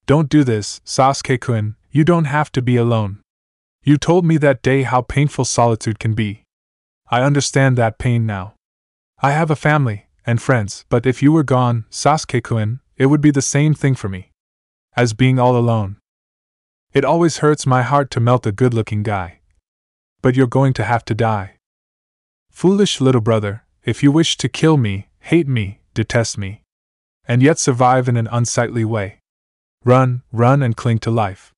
Don't do this, Sasuke-kun, you don't have to be alone. You told me that day how painful solitude can be. I understand that pain now. I have a family and friends, but if you were gone, Sasuke-kun, it would be the same thing for me as being all alone. It always hurts my heart to melt a good-looking guy. But you're going to have to die. Foolish little brother, if you wish to kill me, hate me, detest me, and yet survive in an unsightly way, run and cling to life.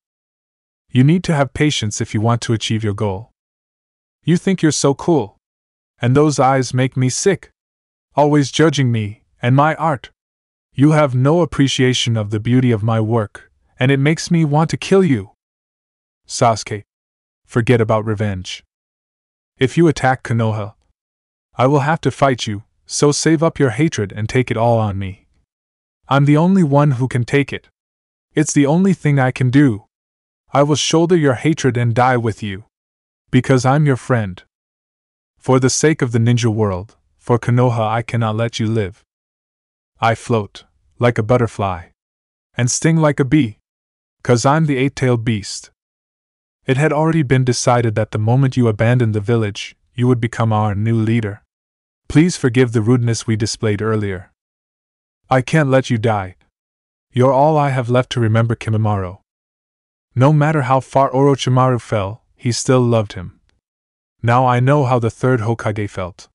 You need to have patience if you want to achieve your goal. You think you're so cool. And those eyes make me sick. Always judging me and my art. You have no appreciation of the beauty of my work, and it makes me want to kill you. Sasuke, forget about revenge. If you attack Konoha, I will have to fight you, so save up your hatred and take it all on me. I'm the only one who can take it. It's the only thing I can do. I will shoulder your hatred and die with you. Because I'm your friend. For the sake of the ninja world, for Konoha I cannot let you live. I float, like a butterfly, and sting like a bee, 'cause I'm the eight-tailed beast. It had already been decided that the moment you abandoned the village, you would become our new leader. Please forgive the rudeness we displayed earlier. I can't let you die. You're all I have left to remember Kimimaro. No matter how far Orochimaru fell, he still loved him. Now I know how the third Hokage felt.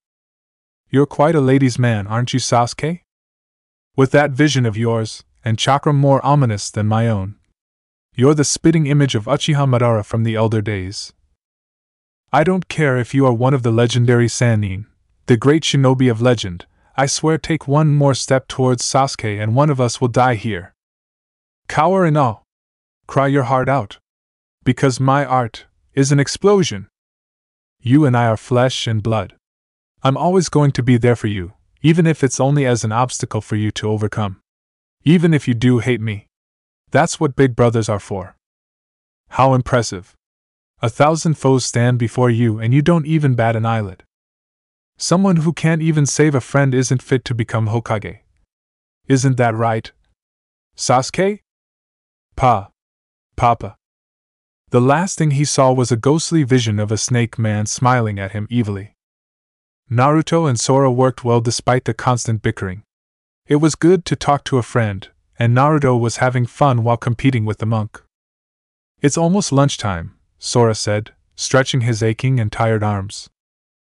You're quite a ladies' man, aren't you, Sasuke? With that vision of yours, and chakra more ominous than my own. You're the spitting image of Uchiha Madara from the elder days. I don't care if you are one of the legendary Sannin, the great shinobi of legend. I swear, take one more step towards Sasuke and one of us will die here. Cower in awe. Cry your heart out. Because my art is an explosion. You and I are flesh and blood. I'm always going to be there for you, even if it's only as an obstacle for you to overcome. Even if you do hate me. That's what big brothers are for. How impressive. 1,000 foes stand before you and you don't even bat an eyelid. Someone who can't even save a friend isn't fit to become Hokage. Isn't that right? Sasuke? Papa. The last thing he saw was a ghostly vision of a snake man smiling at him evilly. Naruto and Sora worked well despite the constant bickering. It was good to talk to a friend, and Naruto was having fun while competing with the monk. It's almost lunchtime, Sora said, stretching his aching and tired arms.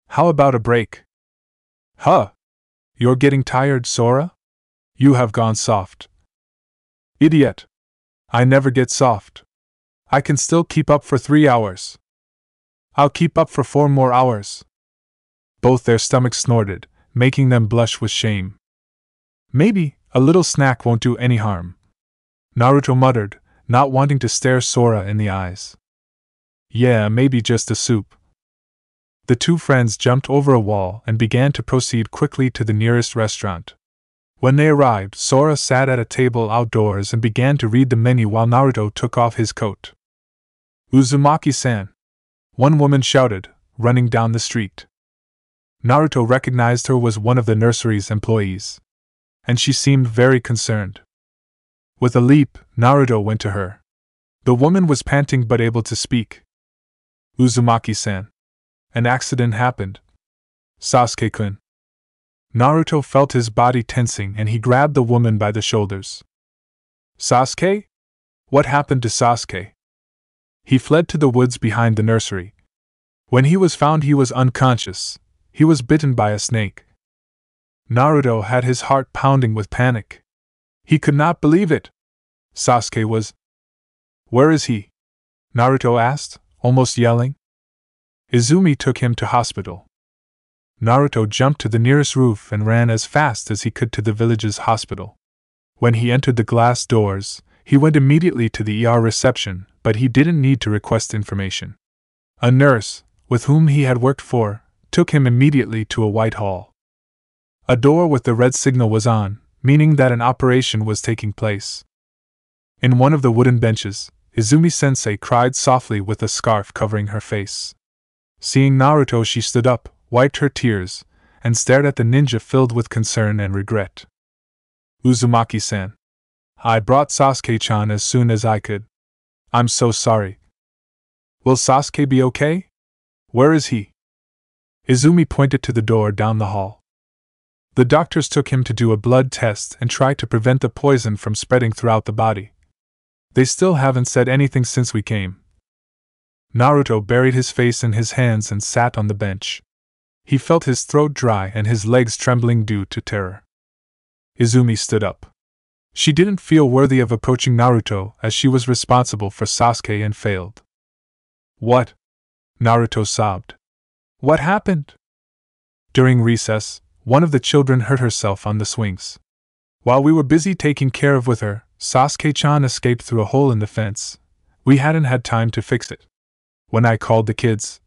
How about a break? Huh? You're getting tired, Sora? You have gone soft. Idiot. I never get soft. I can still keep up for 3 hours. I'll keep up for 4 more hours. Both their stomachs snorted, making them blush with shame. Maybe a little snack won't do any harm, Naruto muttered, not wanting to stare Sora in the eyes. Yeah, maybe just a soup. The two friends jumped over a wall and began to proceed quickly to the nearest restaurant. When they arrived, Sora sat at a table outdoors and began to read the menu while Naruto took off his coat. Uzumaki-san! One woman shouted, running down the street. Naruto recognized her as one of the nursery's employees. And she seemed very concerned. With a leap, Naruto went to her. The woman was panting but able to speak. Uzumaki-san. An accident happened. Sasuke-kun. Naruto felt his body tensing and he grabbed the woman by the shoulders. Sasuke? What happened to Sasuke? He fled to the woods behind the nursery. When he was found, he was unconscious. He was bitten by a snake. Naruto had his heart pounding with panic. He could not believe it. Sasuke was... Where is he? Naruto asked, almost yelling. Izumi took him to hospital. Naruto jumped to the nearest roof and ran as fast as he could to the village's hospital. When he entered the glass doors, he went immediately to the ER reception, but he didn't need to request information. A nurse, with whom he had worked for, took him immediately to a white hall. A door with the red signal was on, meaning that an operation was taking place. In one of the wooden benches, Izumi-sensei cried softly with a scarf covering her face. Seeing Naruto, she stood up, wiped her tears, and stared at the ninja filled with concern and regret. Uzumaki-san. I brought Sasuke-chan as soon as I could. I'm so sorry. Will Sasuke be okay? Where is he? Izumi pointed to the door down the hall. The doctors took him to do a blood test and try to prevent the poison from spreading throughout the body. They still haven't said anything since we came. Naruto buried his face in his hands and sat on the bench. He felt his throat dry and his legs trembling due to terror. Izumi stood up. She didn't feel worthy of approaching Naruto as she was responsible for Sasuke and failed. What? Naruto sobbed. What happened? During recess, one of the children hurt herself on the swings. While we were busy taking care of with her, Sasuke-chan escaped through a hole in the fence. We hadn't had time to fix it. When I called the kids,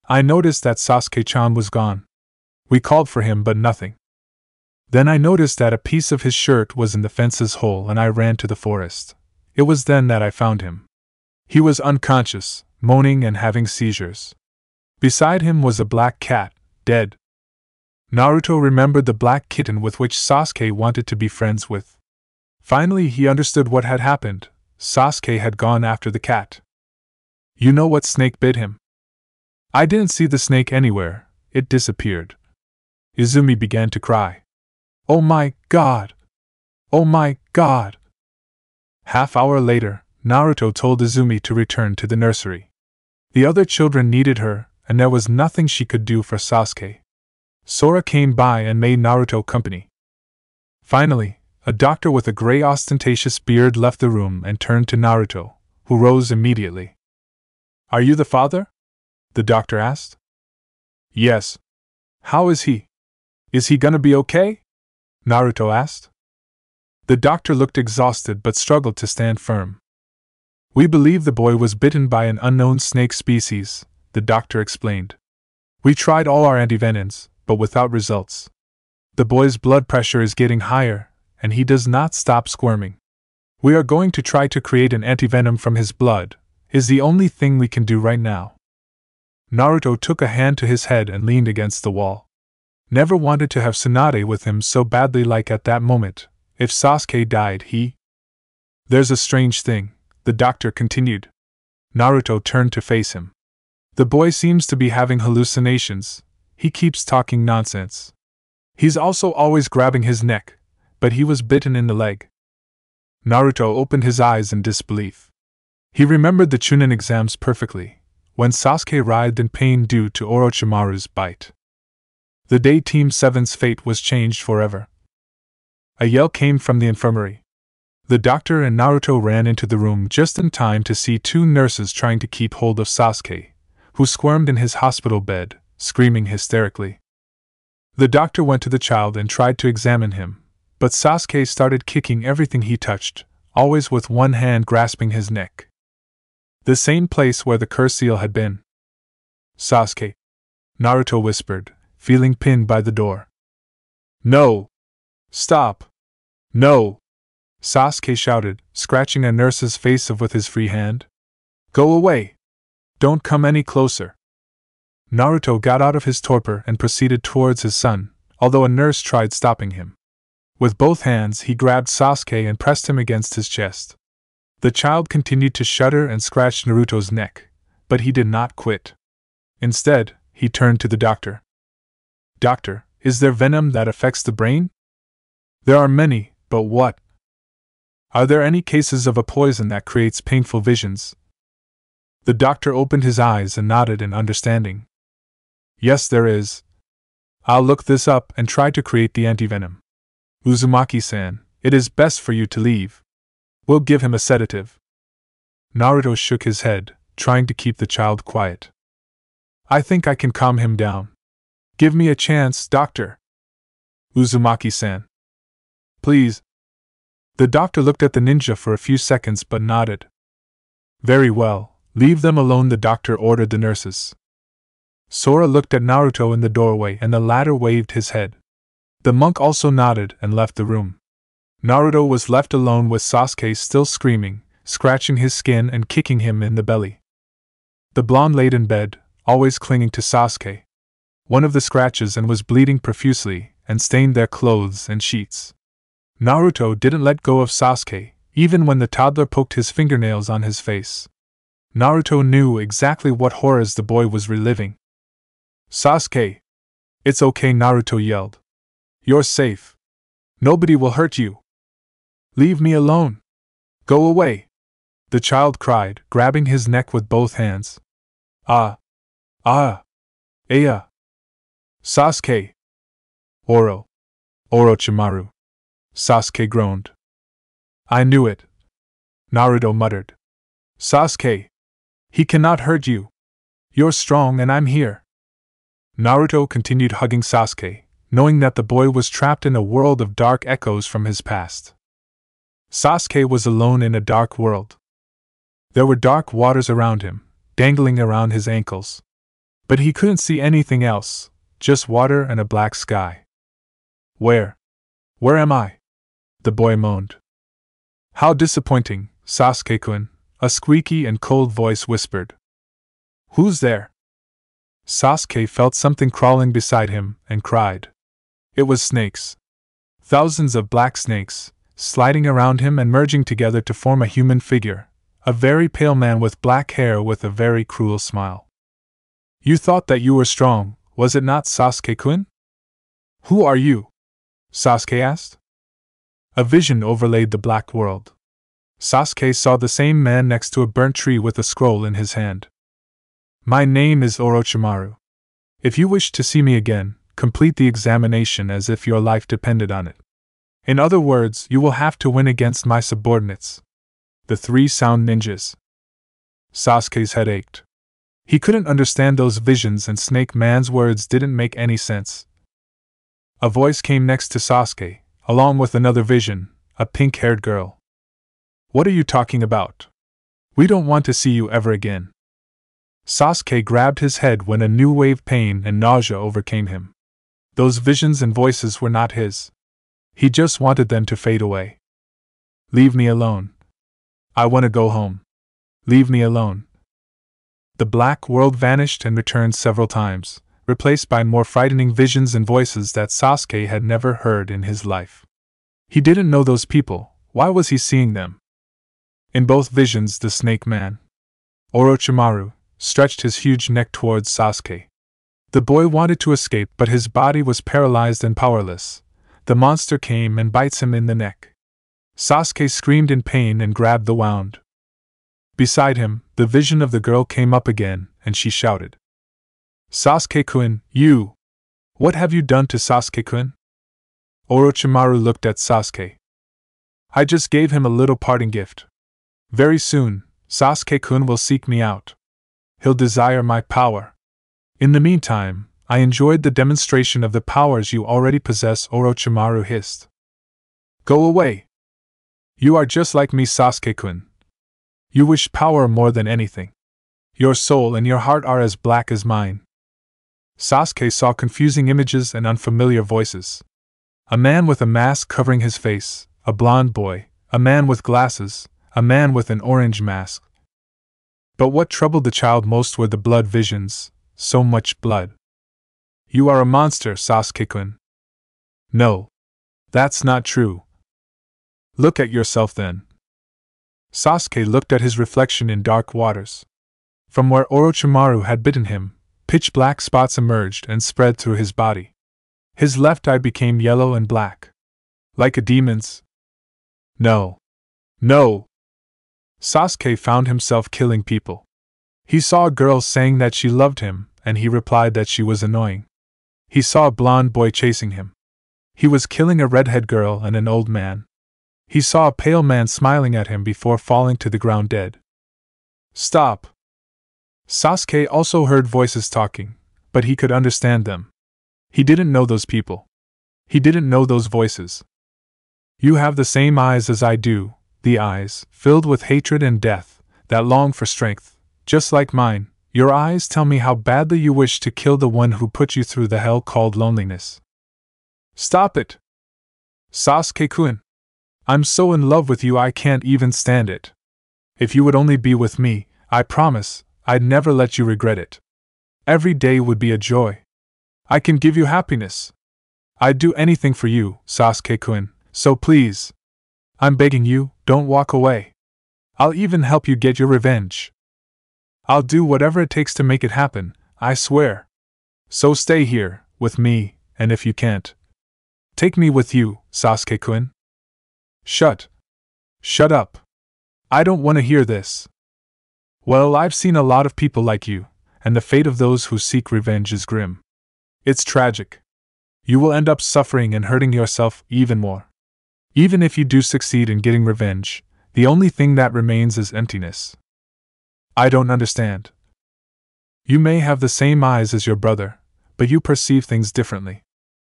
I noticed that Sasuke-chan was gone. We called for him but nothing. Then I noticed that a piece of his shirt was in the fence's hole and I ran to the forest. It was then that I found him. He was unconscious, moaning and having seizures. Beside him was a black cat, dead. Naruto remembered the black kitten with which Sasuke wanted to be friends with. Finally he understood what had happened. Sasuke had gone after the cat. You know what snake bit him? I didn't see the snake anywhere, it disappeared. Izumi began to cry. Oh my God! Oh my God! Half-hour later, Naruto told Izumi to return to the nursery. The other children needed her, and there was nothing she could do for Sasuke. Sora came by and made Naruto company. Finally, a doctor with a gray ostentatious beard left the room and turned to Naruto, who rose immediately. Are you the father? The doctor asked. Yes. How is he? Is he gonna be okay? Naruto asked. The doctor looked exhausted but struggled to stand firm. We believe the boy was bitten by an unknown snake species, the doctor explained. We tried all our antivenoms, but without results. The boy's blood pressure is getting higher, and he does not stop squirming. We are going to try to create an antivenom from his blood, is the only thing we can do right now. Naruto took a hand to his head and leaned against the wall. Never wanted to have Tsunade with him so badly like at that moment. If Sasuke died, There's a strange thing, the doctor continued. Naruto turned to face him. The boy seems to be having hallucinations. He keeps talking nonsense. He's also always grabbing his neck, but he was bitten in the leg. Naruto opened his eyes in disbelief. He remembered the Chunin exams perfectly, when Sasuke writhed in pain due to Orochimaru's bite. The day Team 7's fate was changed forever. A yell came from the infirmary. The doctor and Naruto ran into the room just in time to see two nurses trying to keep hold of Sasuke, who squirmed in his hospital bed, screaming hysterically. The doctor went to the child and tried to examine him, but Sasuke started kicking everything he touched, always with one hand grasping his neck. The same place where the curse seal had been. Sasuke, Naruto whispered, feeling pinned by the door. No! Stop! No! Sasuke shouted, scratching a nurse's face with his free hand. Go away! Don't come any closer! Naruto got out of his torpor and proceeded towards his son, although a nurse tried stopping him. With both hands he grabbed Sasuke and pressed him against his chest. The child continued to shudder and scratch Naruto's neck, but he did not quit. Instead, he turned to the doctor. Doctor, is there venom that affects the brain? There are many, but what? Are there any cases of a poison that creates painful visions? The doctor opened his eyes and nodded in understanding. Yes, there is. I'll look this up and try to create the antivenom. Uzumaki-san, it is best for you to leave. We'll give him a sedative. Naruto shook his head, trying to keep the child quiet. I think I can calm him down. Give me a chance, doctor. Uzumaki-san. Please. The doctor looked at the ninja for a few seconds but nodded. Very well, Leave them alone, the doctor ordered the nurses. Sora looked at Naruto in the doorway and the latter waved his head. The monk also nodded and left the room. Naruto was left alone with Sasuke still screaming, scratching his skin and kicking him in the belly. The blonde laid in bed, always clinging to Sasuke. One of the scratches and was bleeding profusely, and stained their clothes and sheets. Naruto didn't let go of Sasuke, even when the toddler poked his fingernails on his face. Naruto knew exactly what horrors the boy was reliving. Sasuke! It's okay, Naruto yelled. You're safe. Nobody will hurt you. Leave me alone. Go away. The child cried, grabbing his neck with both hands. Ah! Ah! Aya! Sasuke! Orochimaru! Sasuke groaned. I knew it. Naruto muttered. Sasuke! He cannot hurt you. You're strong and I'm here. Naruto continued hugging Sasuke, knowing that the boy was trapped in a world of dark echoes from his past. Sasuke was alone in a dark world. There were dark waters around him, dangling around his ankles. But he couldn't see anything else, just water and a black sky. Where am I? The boy moaned. How disappointing, Sasuke-kun, a squeaky and cold voice whispered. Who's there? Sasuke felt something crawling beside him and cried. It was snakes. Thousands of black snakes, sliding around him and merging together to form a human figure, a very pale man with black hair with a very cruel smile. You thought that you were strong, was it not, Sasuke-kun? Who are you? Sasuke asked. A vision overlaid the black world. Sasuke saw the same man next to a burnt tree with a scroll in his hand. My name is Orochimaru. If you wish to see me again, complete the examination as if your life depended on it. In other words, you will have to win against my subordinates, the 3 sound ninjas. Sasuke's head ached. He couldn't understand those visions and Snake Man's words didn't make any sense. A voice came next to Sasuke, along with another vision, a pink-haired girl. What are you talking about? We don't want to see you ever again. Sasuke grabbed his head when a new wave of pain and nausea overcame him. Those visions and voices were not his. He just wanted them to fade away. Leave me alone. I want to go home. Leave me alone. The black world vanished and returned several times, replaced by more frightening visions and voices that Sasuke had never heard in his life. He didn't know those people. Why was he seeing them? In both visions, the Snake Man, Orochimaru, stretched his huge neck towards Sasuke. The boy wanted to escape, but his body was paralyzed and powerless. The monster came and bites him in the neck. Sasuke screamed in pain and grabbed the wound. Beside him, the vision of the girl came up again, and she shouted. Sasuke-kun, you! What have you done to Sasuke-kun? Orochimaru looked at Sasuke. I just gave him a little parting gift. Very soon, Sasuke-kun will seek me out. He'll desire my power. In the meantime, I enjoyed the demonstration of the powers you already possess, Orochimaru hissed. Go away! You are just like me, Sasuke-kun. You wish power more than anything. Your soul and your heart are as black as mine. Sasuke saw confusing images and unfamiliar voices. A man with a mask covering his face, a blonde boy, a man with glasses, a man with an orange mask. But what troubled the child most were the blood visions, so much blood. You are a monster, Sasuke-kun. No. That's not true. Look at yourself then. Sasuke looked at his reflection in dark waters. From where Orochimaru had bitten him, pitch-black spots emerged and spread through his body. His left eye became yellow and black. Like a demon's. No. No! Sasuke found himself killing people. He saw a girl saying that she loved him, and he replied that she was annoying. He saw a blonde boy chasing him. He was killing a redhead girl and an old man. He saw a pale man smiling at him before falling to the ground dead. Stop! Sasuke also heard voices talking, but he could understand them. He didn't know those people. He didn't know those voices. You have the same eyes as I do, the eyes, filled with hatred and death, that long for strength, just like mine, your eyes tell me how badly you wish to kill the one who put you through the hell called loneliness. Stop it! Sasuke-kun! I'm so in love with you I can't even stand it. If you would only be with me, I promise, I'd never let you regret it. Every day would be a joy. I can give you happiness. I'd do anything for you, Sasuke-kun, so please. I'm begging you, don't walk away. I'll even help you get your revenge. I'll do whatever it takes to make it happen, I swear. So stay here, with me, and if you can't, take me with you, Sasuke-kun. Shut up. I don't want to hear this. Well, I've seen a lot of people like you, and the fate of those who seek revenge is grim. It's tragic. You will end up suffering and hurting yourself even more. Even if you do succeed in getting revenge, the only thing that remains is emptiness. I don't understand. You may have the same eyes as your brother, but you perceive things differently.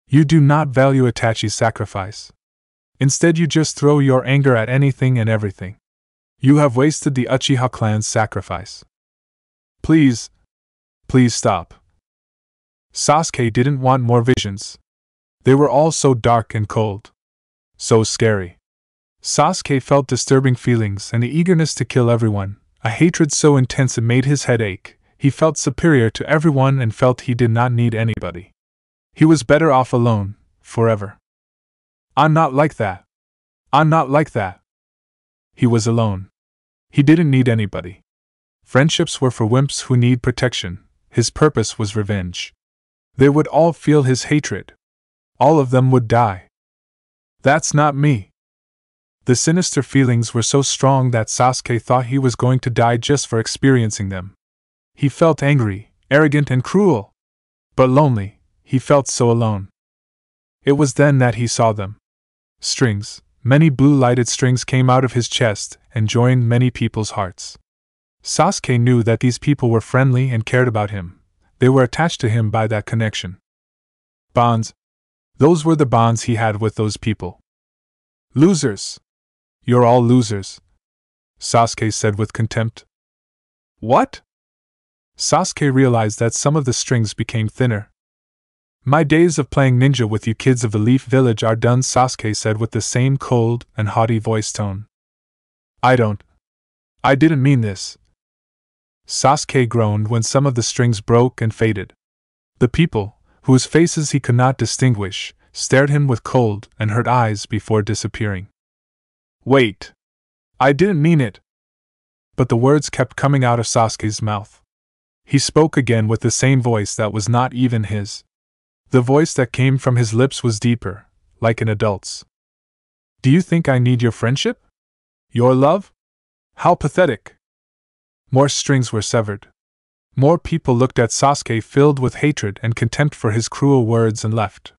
You do not value Itachi's sacrifice. Instead, you just throw your anger at anything and everything. You have wasted the Uchiha clan's sacrifice. Please stop. Sasuke didn't want more visions. They were all so dark and cold. So scary. Sasuke felt disturbing feelings and the eagerness to kill everyone, a hatred so intense it made his head ache. He felt superior to everyone and felt he did not need anybody. He was better off alone, forever. I'm not like that. He was alone. He didn't need anybody. Friendships were for wimps who need protection. His purpose was revenge. They would all feel his hatred. All of them would die. That's not me. The sinister feelings were so strong that Sasuke thought he was going to die just for experiencing them. He felt angry, arrogant, and cruel. But lonely, he felt so alone. It was then that he saw them. Strings, many blue-lighted strings came out of his chest and joined many people's hearts. Sasuke knew that these people were friendly and cared about him. They were attached to him by that connection. Bonds. Those were the bonds he had with those people. Losers. You're all losers, Sasuke said with contempt. What? Sasuke realized that some of the strings became thinner. My days of playing ninja with you kids of the Leaf Village are done, Sasuke said with the same cold and haughty voice tone. I didn't mean this. Sasuke groaned when some of the strings broke and faded. The people, whose faces he could not distinguish, stared him with cold and hurt eyes before disappearing. Wait. I didn't mean it. But the words kept coming out of Sasuke's mouth. He spoke again with the same voice that was not even his. The voice that came from his lips was deeper, like an adult's. Do you think I need your friendship? Your love? How pathetic. More strings were severed. More people looked at Sasuke filled with hatred and contempt for his cruel words and left.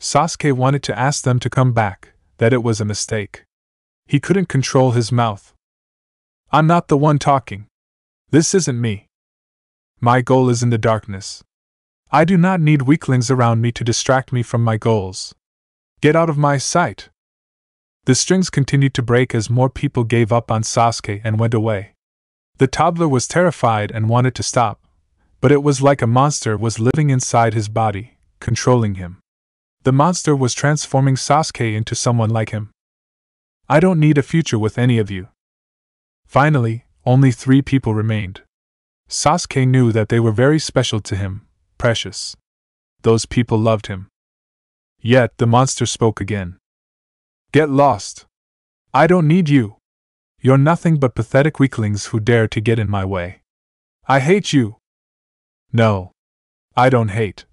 Sasuke wanted to ask them to come back, that it was a mistake. He couldn't control his mouth. I'm not the one talking. This isn't me. My goal is in the darkness. I do not need weaklings around me to distract me from my goals. Get out of my sight. The strings continued to break as more people gave up on Sasuke and went away. The toddler was terrified and wanted to stop, but it was like a monster was living inside his body, controlling him. The monster was transforming Sasuke into someone like him. I don't need a future with any of you. Finally, only 3 people remained. Sasuke knew that they were very special to him, precious. Those people loved him. Yet the monster spoke again. Get lost. I don't need you. You're nothing but pathetic weaklings who dare to get in my way. I hate you. No. I don't hate.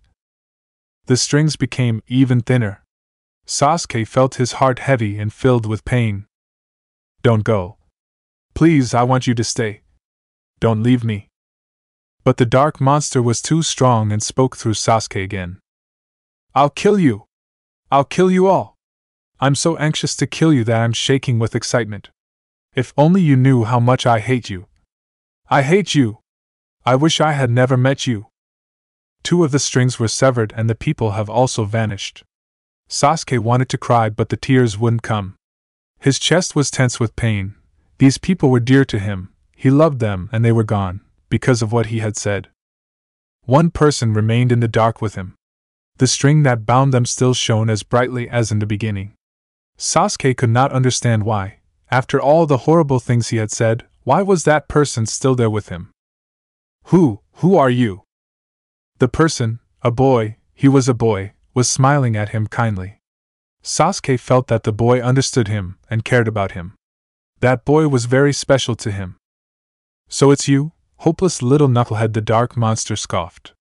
The strings became even thinner. Sasuke felt his heart heavy and filled with pain. Don't go. Please, I want you to stay. Don't leave me. But the dark monster was too strong and spoke through Sasuke again. I'll kill you. I'll kill you all. I'm so anxious to kill you that I'm shaking with excitement. If only you knew how much I hate you. I hate you. I wish I had never met you. 2 of the strings were severed and the people have also vanished. Sasuke wanted to cry but the tears wouldn't come. His chest was tense with pain. These people were dear to him, he loved them and they were gone, because of what he had said. One person remained in the dark with him. The string that bound them still shone as brightly as in the beginning. Sasuke could not understand why, after all the horrible things he had said, why was that person still there with him? Who are you? The person, a boy, he was a boy, was smiling at him kindly. Sasuke felt that the boy understood him and cared about him. That boy was very special to him. So it's you, hopeless little knucklehead, the dark monster scoffed.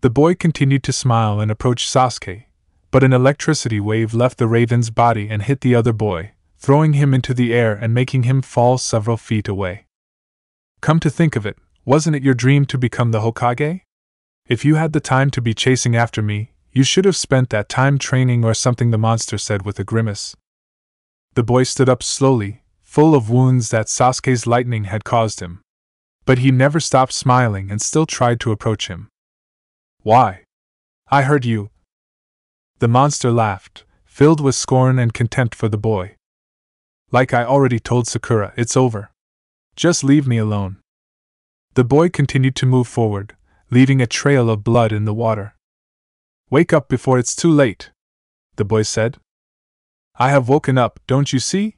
The boy continued to smile and approached Sasuke, but an electricity wave left the raven's body and hit the other boy, throwing him into the air and making him fall several feet away. Come to think of it, wasn't it your dream to become the Hokage? If you had the time to be chasing after me, you should have spent that time training or something, the monster said with a grimace. The boy stood up slowly, full of wounds that Sasuke's lightning had caused him. But he never stopped smiling and still tried to approach him. Why? I heard you. The monster laughed, filled with scorn and contempt for the boy. Like I already told Sakura, it's over. Just leave me alone. The boy continued to move forward, leaving a trail of blood in the water. Wake up before it's too late, the boy said. I have woken up, don't you see?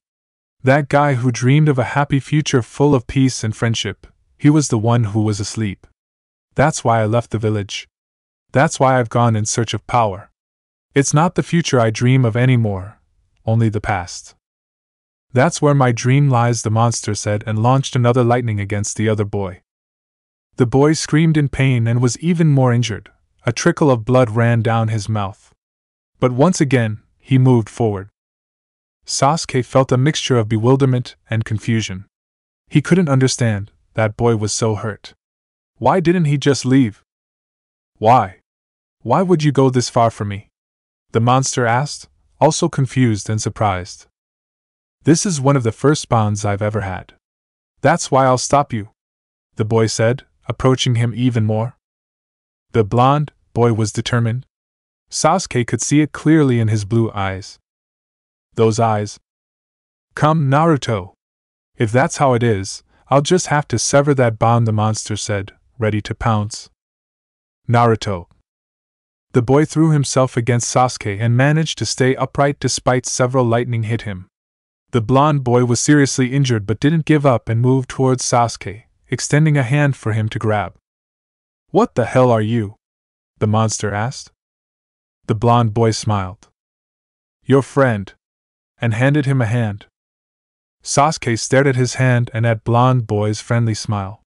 That guy who dreamed of a happy future full of peace and friendship, he was the one who was asleep. That's why I left the village. That's why I've gone in search of power. It's not the future I dream of anymore, only the past. That's where my dream lies, the monster said, and launched another lightning against the other boy. The boy screamed in pain and was even more injured. A trickle of blood ran down his mouth. But once again, he moved forward. Sasuke felt a mixture of bewilderment and confusion. He couldn't understand, that boy was so hurt. Why didn't he just leave? Why? Why would you go this far for me? The monster asked, also confused and surprised. This is one of the first bonds I've ever had. That's why I'll stop you, the boy said, approaching him even more. The blonde boy was determined. Sasuke could see it clearly in his blue eyes. Those eyes. Come, Naruto. If that's how it is, I'll just have to sever that bond, the monster said, ready to pounce. Naruto. The boy threw himself against Sasuke and managed to stay upright despite several lightning hit him. The blonde boy was seriously injured but didn't give up and moved towards Sasuke, extending a hand for him to grab. What the hell are you? The monster asked. The blonde boy smiled. Your friend. And handed him a hand. Sasuke stared at his hand and at blonde boy's friendly smile.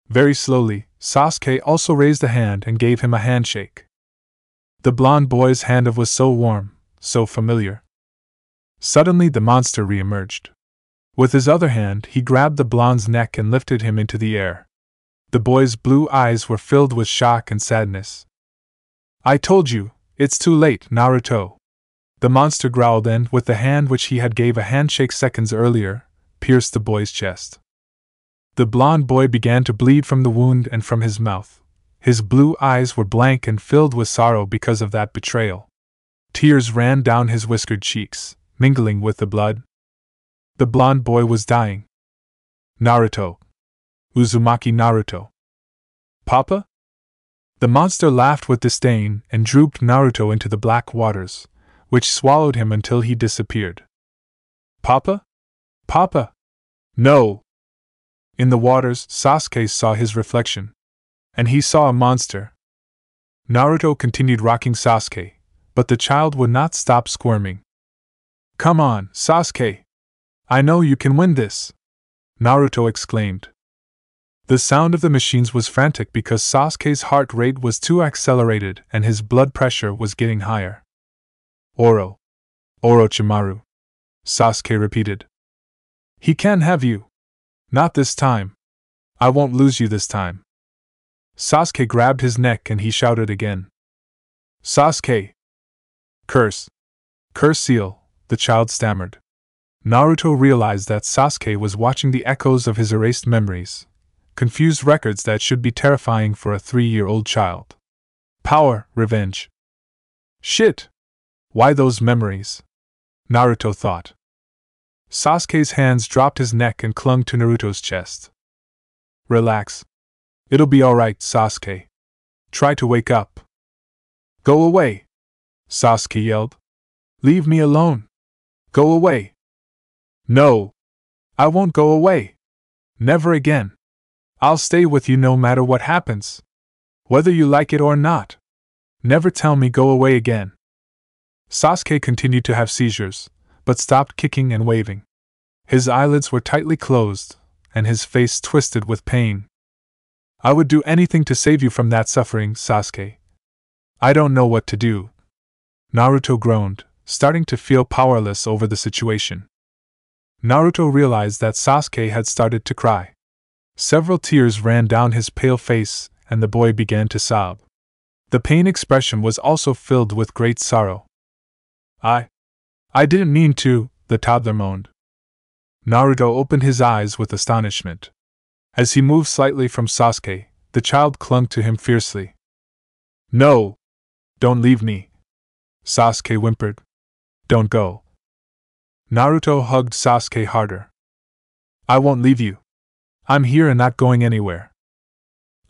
Very slowly, Sasuke also raised a hand and gave him a handshake. The blonde boy's hand was so warm, so familiar. Suddenly the monster re-emerged. With his other hand he grabbed the blonde's neck and lifted him into the air. The boy's blue eyes were filled with shock and sadness. I told you, it's too late, Naruto. The monster growled and, with the hand which he had gave a handshake seconds earlier, pierced the boy's chest. The blonde boy began to bleed from the wound and from his mouth. His blue eyes were blank and filled with sorrow because of that betrayal. Tears ran down his whiskered cheeks, mingling with the blood. The blonde boy was dying. Naruto. Uzumaki Naruto. Papa? The monster laughed with disdain and drooped Naruto into the black waters, which swallowed him until he disappeared. Papa? Papa! No! In the waters, Sasuke saw his reflection. And he saw a monster. Naruto continued rocking Sasuke, but the child would not stop squirming. Come on, Sasuke! I know you can win this! Naruto exclaimed. The sound of the machines was frantic because Sasuke's heart rate was too accelerated and his blood pressure was getting higher. Orochimaru. Sasuke repeated. He can have you. Not this time. I won't lose you this time. Sasuke grabbed his neck and he shouted again. Sasuke! Curse! Curse seal, the child stammered. Naruto realized that Sasuke was watching the echoes of his erased memories, confused records that should be terrifying for a 3-year-old child. Power, revenge. Shit! Why those memories? Naruto thought. Sasuke's hands dropped his neck and clung to Naruto's chest. Relax. It'll be alright, Sasuke. Try to wake up. Go away! Sasuke yelled. Leave me alone! Go away! No! I won't go away! Never again! I'll stay with you no matter what happens! Whether you like it or not! Never tell me go away again! Sasuke continued to have seizures, but stopped kicking and waving. His eyelids were tightly closed, and his face twisted with pain. I would do anything to save you from that suffering, Sasuke. I don't know what to do. Naruto groaned, starting to feel powerless over the situation. Naruto realized that Sasuke had started to cry. Several tears ran down his pale face, and the boy began to sob. The pain expression was also filled with great sorrow. I didn't mean to, the toddler moaned. Naruto opened his eyes with astonishment. As he moved slightly from Sasuke, the child clung to him fiercely. No! Don't leave me! Sasuke whimpered. Don't go. Naruto hugged Sasuke harder. I won't leave you. I'm here and not going anywhere.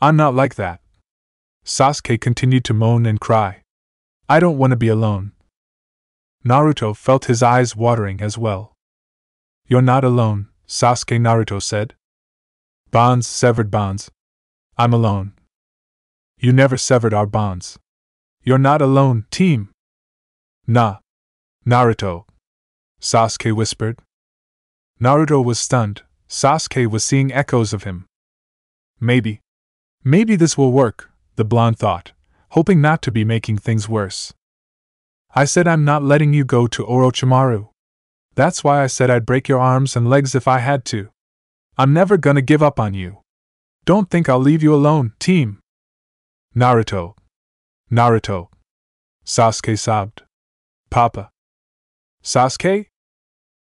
I'm not like that. Sasuke continued to moan and cry. I don't want to be alone. Naruto felt his eyes watering as well. You're not alone, Sasuke, Naruto said. Bonds severed bonds. I'm alone. You never severed our bonds. You're not alone, team. Nah. Naruto. Sasuke whispered. Naruto was stunned. Sasuke was seeing echoes of him. Maybe this will work, the blonde thought, hoping not to be making things worse. I said I'm not letting you go to Orochimaru. That's why I said I'd break your arms and legs if I had to. I'm never gonna give up on you. Don't think I'll leave you alone, team. Naruto. Naruto. Sasuke sobbed. Papa. Sasuke?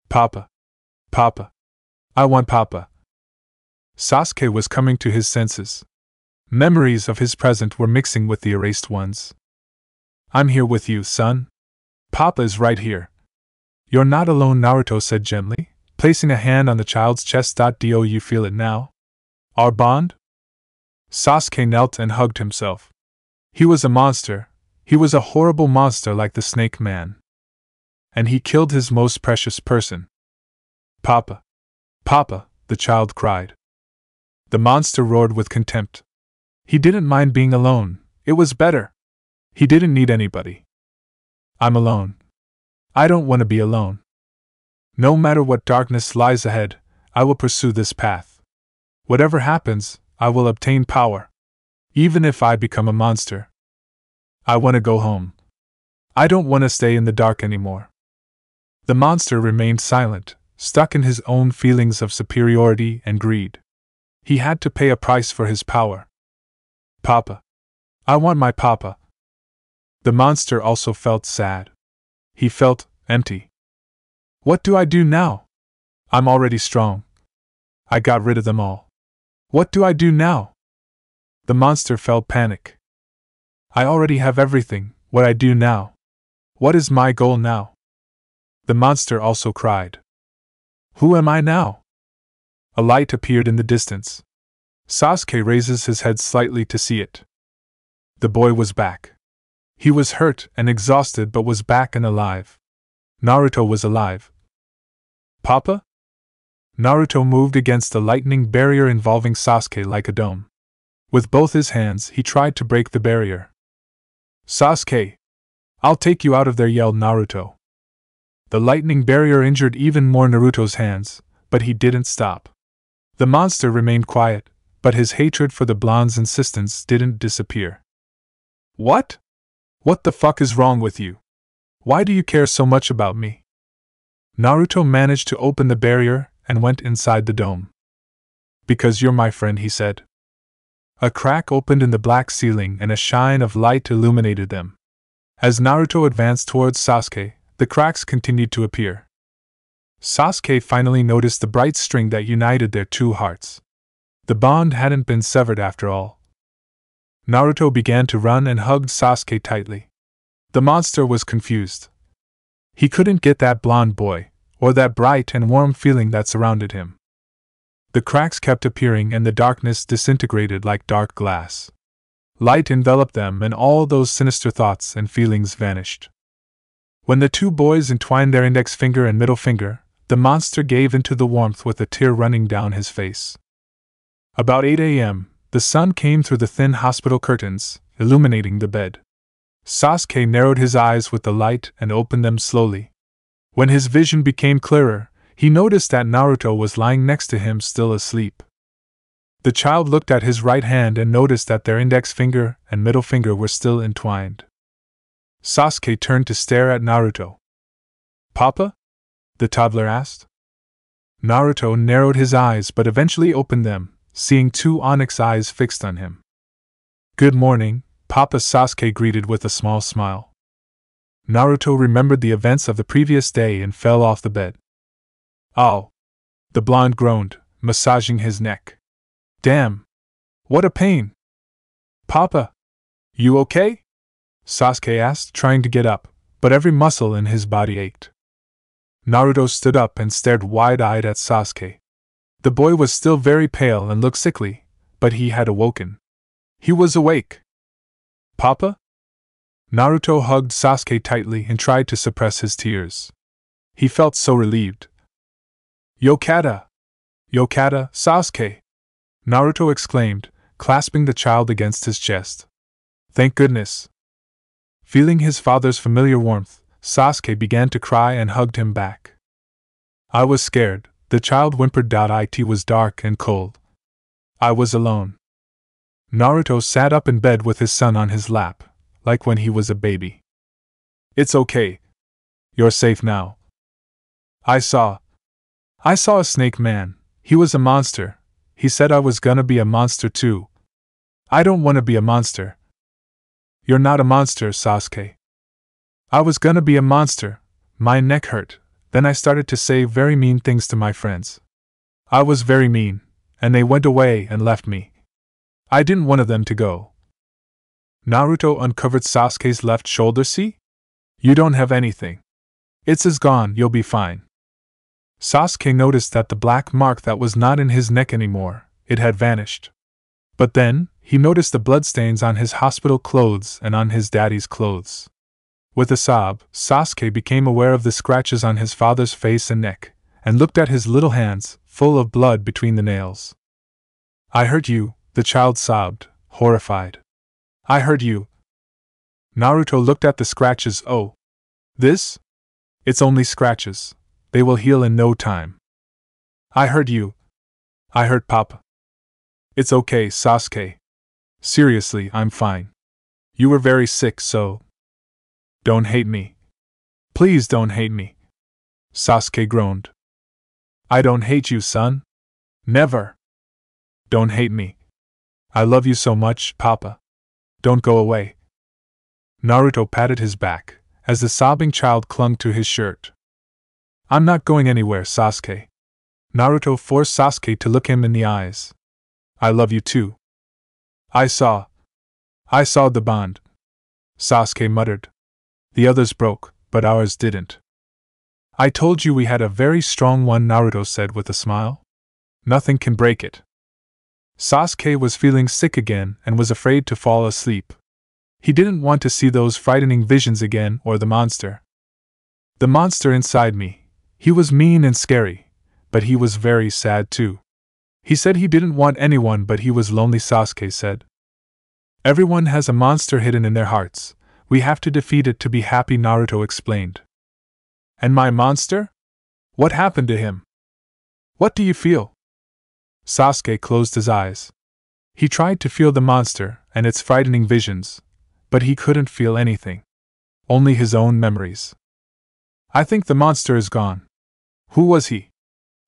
Papa. Papa. I want Papa. Sasuke was coming to his senses. Memories of his present were mixing with the erased ones. I'm here with you, son. Papa is right here. You're not alone, Naruto said gently, placing a hand on the child's chest. Do you feel it now? Our bond? Sasuke knelt and hugged himself. He was a monster. He was a horrible monster like the Snake Man. And he killed his most precious person. Papa. Papa, the child cried. The monster roared with contempt. He didn't mind being alone. It was better. He didn't need anybody. I'm alone. I don't want to be alone. No matter what darkness lies ahead, I will pursue this path. Whatever happens, I will obtain power. Even if I become a monster. I want to go home. I don't want to stay in the dark anymore. The monster remained silent, stuck in his own feelings of superiority and greed. He had to pay a price for his power. Papa. I want my papa. The monster also felt sad. He felt empty. What do I do now? I'm already strong. I got rid of them all. What do I do now? The monster felt panic. I already have everything. What I do now? What is my goal now? The monster also cried. Who am I now? A light appeared in the distance. Sasuke raises his head slightly to see it. The boy was back. He was hurt and exhausted but was back and alive. Naruto was alive. Papa? Naruto moved against the lightning barrier involving Sasuke like a dome. With both his hands, he tried to break the barrier. Sasuke! I'll take you out of there, yelled Naruto. The lightning barrier injured even more Naruto's hands, but he didn't stop. The monster remained quiet, but his hatred for the blonde's insistence didn't disappear. What? What the fuck is wrong with you? Why do you care so much about me? Naruto managed to open the barrier and went inside the dome. Because you're my friend, he said. A crack opened in the black ceiling and a shine of light illuminated them. As Naruto advanced towards Sasuke, the cracks continued to appear. Sasuke finally noticed the bright string that united their two hearts. The bond hadn't been severed after all. Naruto began to run and hugged Sasuke tightly. The monster was confused. He couldn't get that blonde boy, or that bright and warm feeling that surrounded him. The cracks kept appearing and the darkness disintegrated like dark glass. Light enveloped them and all those sinister thoughts and feelings vanished. When the two boys entwined their index finger and middle finger, the monster gave into the warmth with a tear running down his face. About 8 a.m., the sun came through the thin hospital curtains, illuminating the bed. Sasuke narrowed his eyes with the light and opened them slowly. When his vision became clearer, he noticed that Naruto was lying next to him still asleep. The child looked at his right hand and noticed that their index finger and middle finger were still entwined. Sasuke turned to stare at Naruto. "Papa?" the toddler asked. Naruto narrowed his eyes but eventually opened them, seeing two onyx eyes fixed on him. "Good morning, Papa," Sasuke greeted with a small smile. Naruto remembered the events of the previous day and fell off the bed. "Ow!" the blonde groaned, massaging his neck. "Damn! What a pain!" "Papa, you okay?" Sasuke asked, trying to get up, but every muscle in his body ached. Naruto stood up and stared wide-eyed at Sasuke. The boy was still very pale and looked sickly, but he had awoken. He was awake. "Papa?" Naruto hugged Sasuke tightly and tried to suppress his tears. He felt so relieved. "Yokata! Yokata, Sasuke!" Naruto exclaimed, clasping the child against his chest. "Thank goodness!" Feeling his father's familiar warmth, Sasuke began to cry and hugged him back. "I was scared," the child whimpered. "It was dark and cold. I was alone." Naruto sat up in bed with his son on his lap, like when he was a baby. "It's okay. You're safe now. I saw a snake man. He was a monster. He said I was gonna be a monster too. I don't want to be a monster." "You're not a monster, Sasuke." "I was gonna be a monster. My neck hurt. Then I started to say very mean things to my friends. I was very mean, and they went away and left me. I didn't want them to go." Naruto uncovered Sasuke's left shoulder. "See? You don't have anything. It's gone, you'll be fine." Sasuke noticed that the black mark that was not in his neck anymore, it had vanished. But then, he noticed the bloodstains on his hospital clothes and on his daddy's clothes. With a sob, Sasuke became aware of the scratches on his father's face and neck, and looked at his little hands, full of blood between the nails. "I hurt you," the child sobbed, horrified. "I hurt you." Naruto looked at the scratches. "Oh. This? It's only scratches. They will heal in no time." "I hurt you." "I hurt Papa." "It's okay, Sasuke. Seriously, I'm fine. You were very sick, so. Don't hate me. Please don't hate me." Sasuke groaned. "I don't hate you, son. Never. Don't hate me. I love you so much, Papa. Don't go away." Naruto patted his back, as the sobbing child clung to his shirt. "I'm not going anywhere, Sasuke." Naruto forced Sasuke to look him in the eyes. "I love you too." I saw the bond," Sasuke muttered. "The others broke, but ours didn't." "I told you we had a very strong one," Naruto said with a smile. "Nothing can break it." Sasuke was feeling sick again and was afraid to fall asleep. He didn't want to see those frightening visions again or the monster. "The monster inside me. He was mean and scary, but he was very sad too. He said he didn't want anyone but he was lonely," Sasuke said. "Everyone has a monster hidden in their hearts. We have to defeat it to be happy," Naruto explained. "And my monster? What happened to him? What do you feel?" Sasuke closed his eyes. He tried to feel the monster and its frightening visions, but he couldn't feel anything. Only his own memories. "I think the monster is gone." "Who was he?"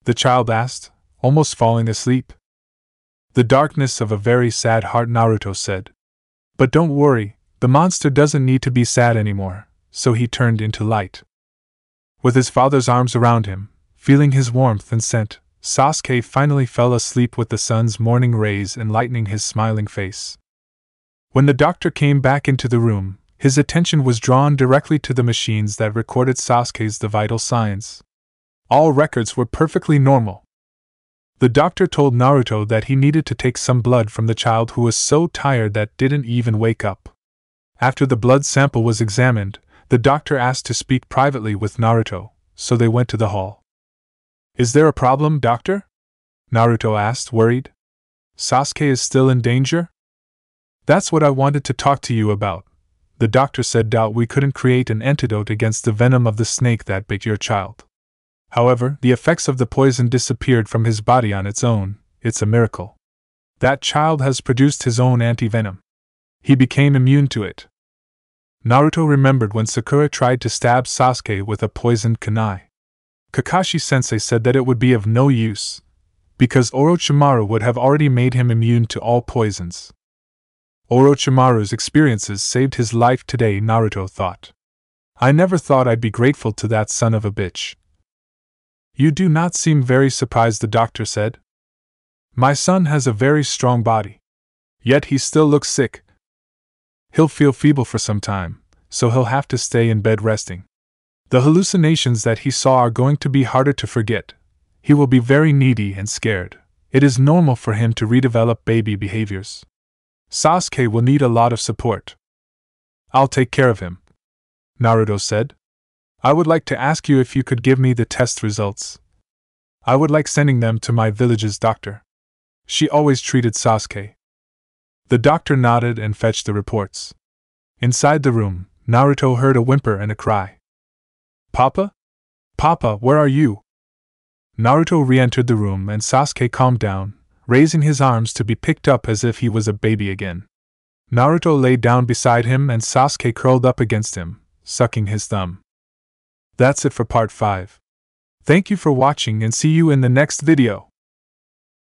the child asked, almost falling asleep. "The darkness of a very sad heart," Naruto said. "But don't worry, the monster doesn't need to be sad anymore," so he turned into light. With his father's arms around him, feeling his warmth and scent, Sasuke finally fell asleep with the sun's morning rays enlightening his smiling face. When the doctor came back into the room, his attention was drawn directly to the machines that recorded Sasuke's vital signs. All records were perfectly normal. The doctor told Naruto that he needed to take some blood from the child who was so tired that didn't even wake up. After the blood sample was examined, the doctor asked to speak privately with Naruto, so they went to the hall. Is there a problem, doctor? Naruto asked, worried. Sasuke is still in danger? That's what I wanted to talk to you about. The doctor said, doubt we couldn't create an antidote against the venom of the snake that bit your child. However, the effects of the poison disappeared from his body on its own. It's a miracle. That child has produced his own anti-venom. He became immune to it. Naruto remembered when Sakura tried to stab Sasuke with a poisoned kunai. Kakashi-sensei said that it would be of no use, because Orochimaru would have already made him immune to all poisons. Orochimaru's experiences saved his life today, Naruto thought. I never thought I'd be grateful to that son of a bitch. You do not seem very surprised, the doctor said. My son has a very strong body. Yet he still looks sick. He'll feel feeble for some time, so he'll have to stay in bed resting. The hallucinations that he saw are going to be harder to forget. He will be very needy and scared. It is normal for him to redevelop baby behaviors. Sasuke will need a lot of support. I'll take care of him, Naruto said. I would like to ask you if you could give me the test results. I would like sending them to my village's doctor. She always treated Sasuke. The doctor nodded and fetched the reports. Inside the room, Naruto heard a whimper and a cry. Papa? Papa, where are you? Naruto re-entered the room and Sasuke calmed down, raising his arms to be picked up as if he was a baby again. Naruto lay down beside him and Sasuke curled up against him, sucking his thumb. That's it for part 5. Thank you for watching and see you in the next video.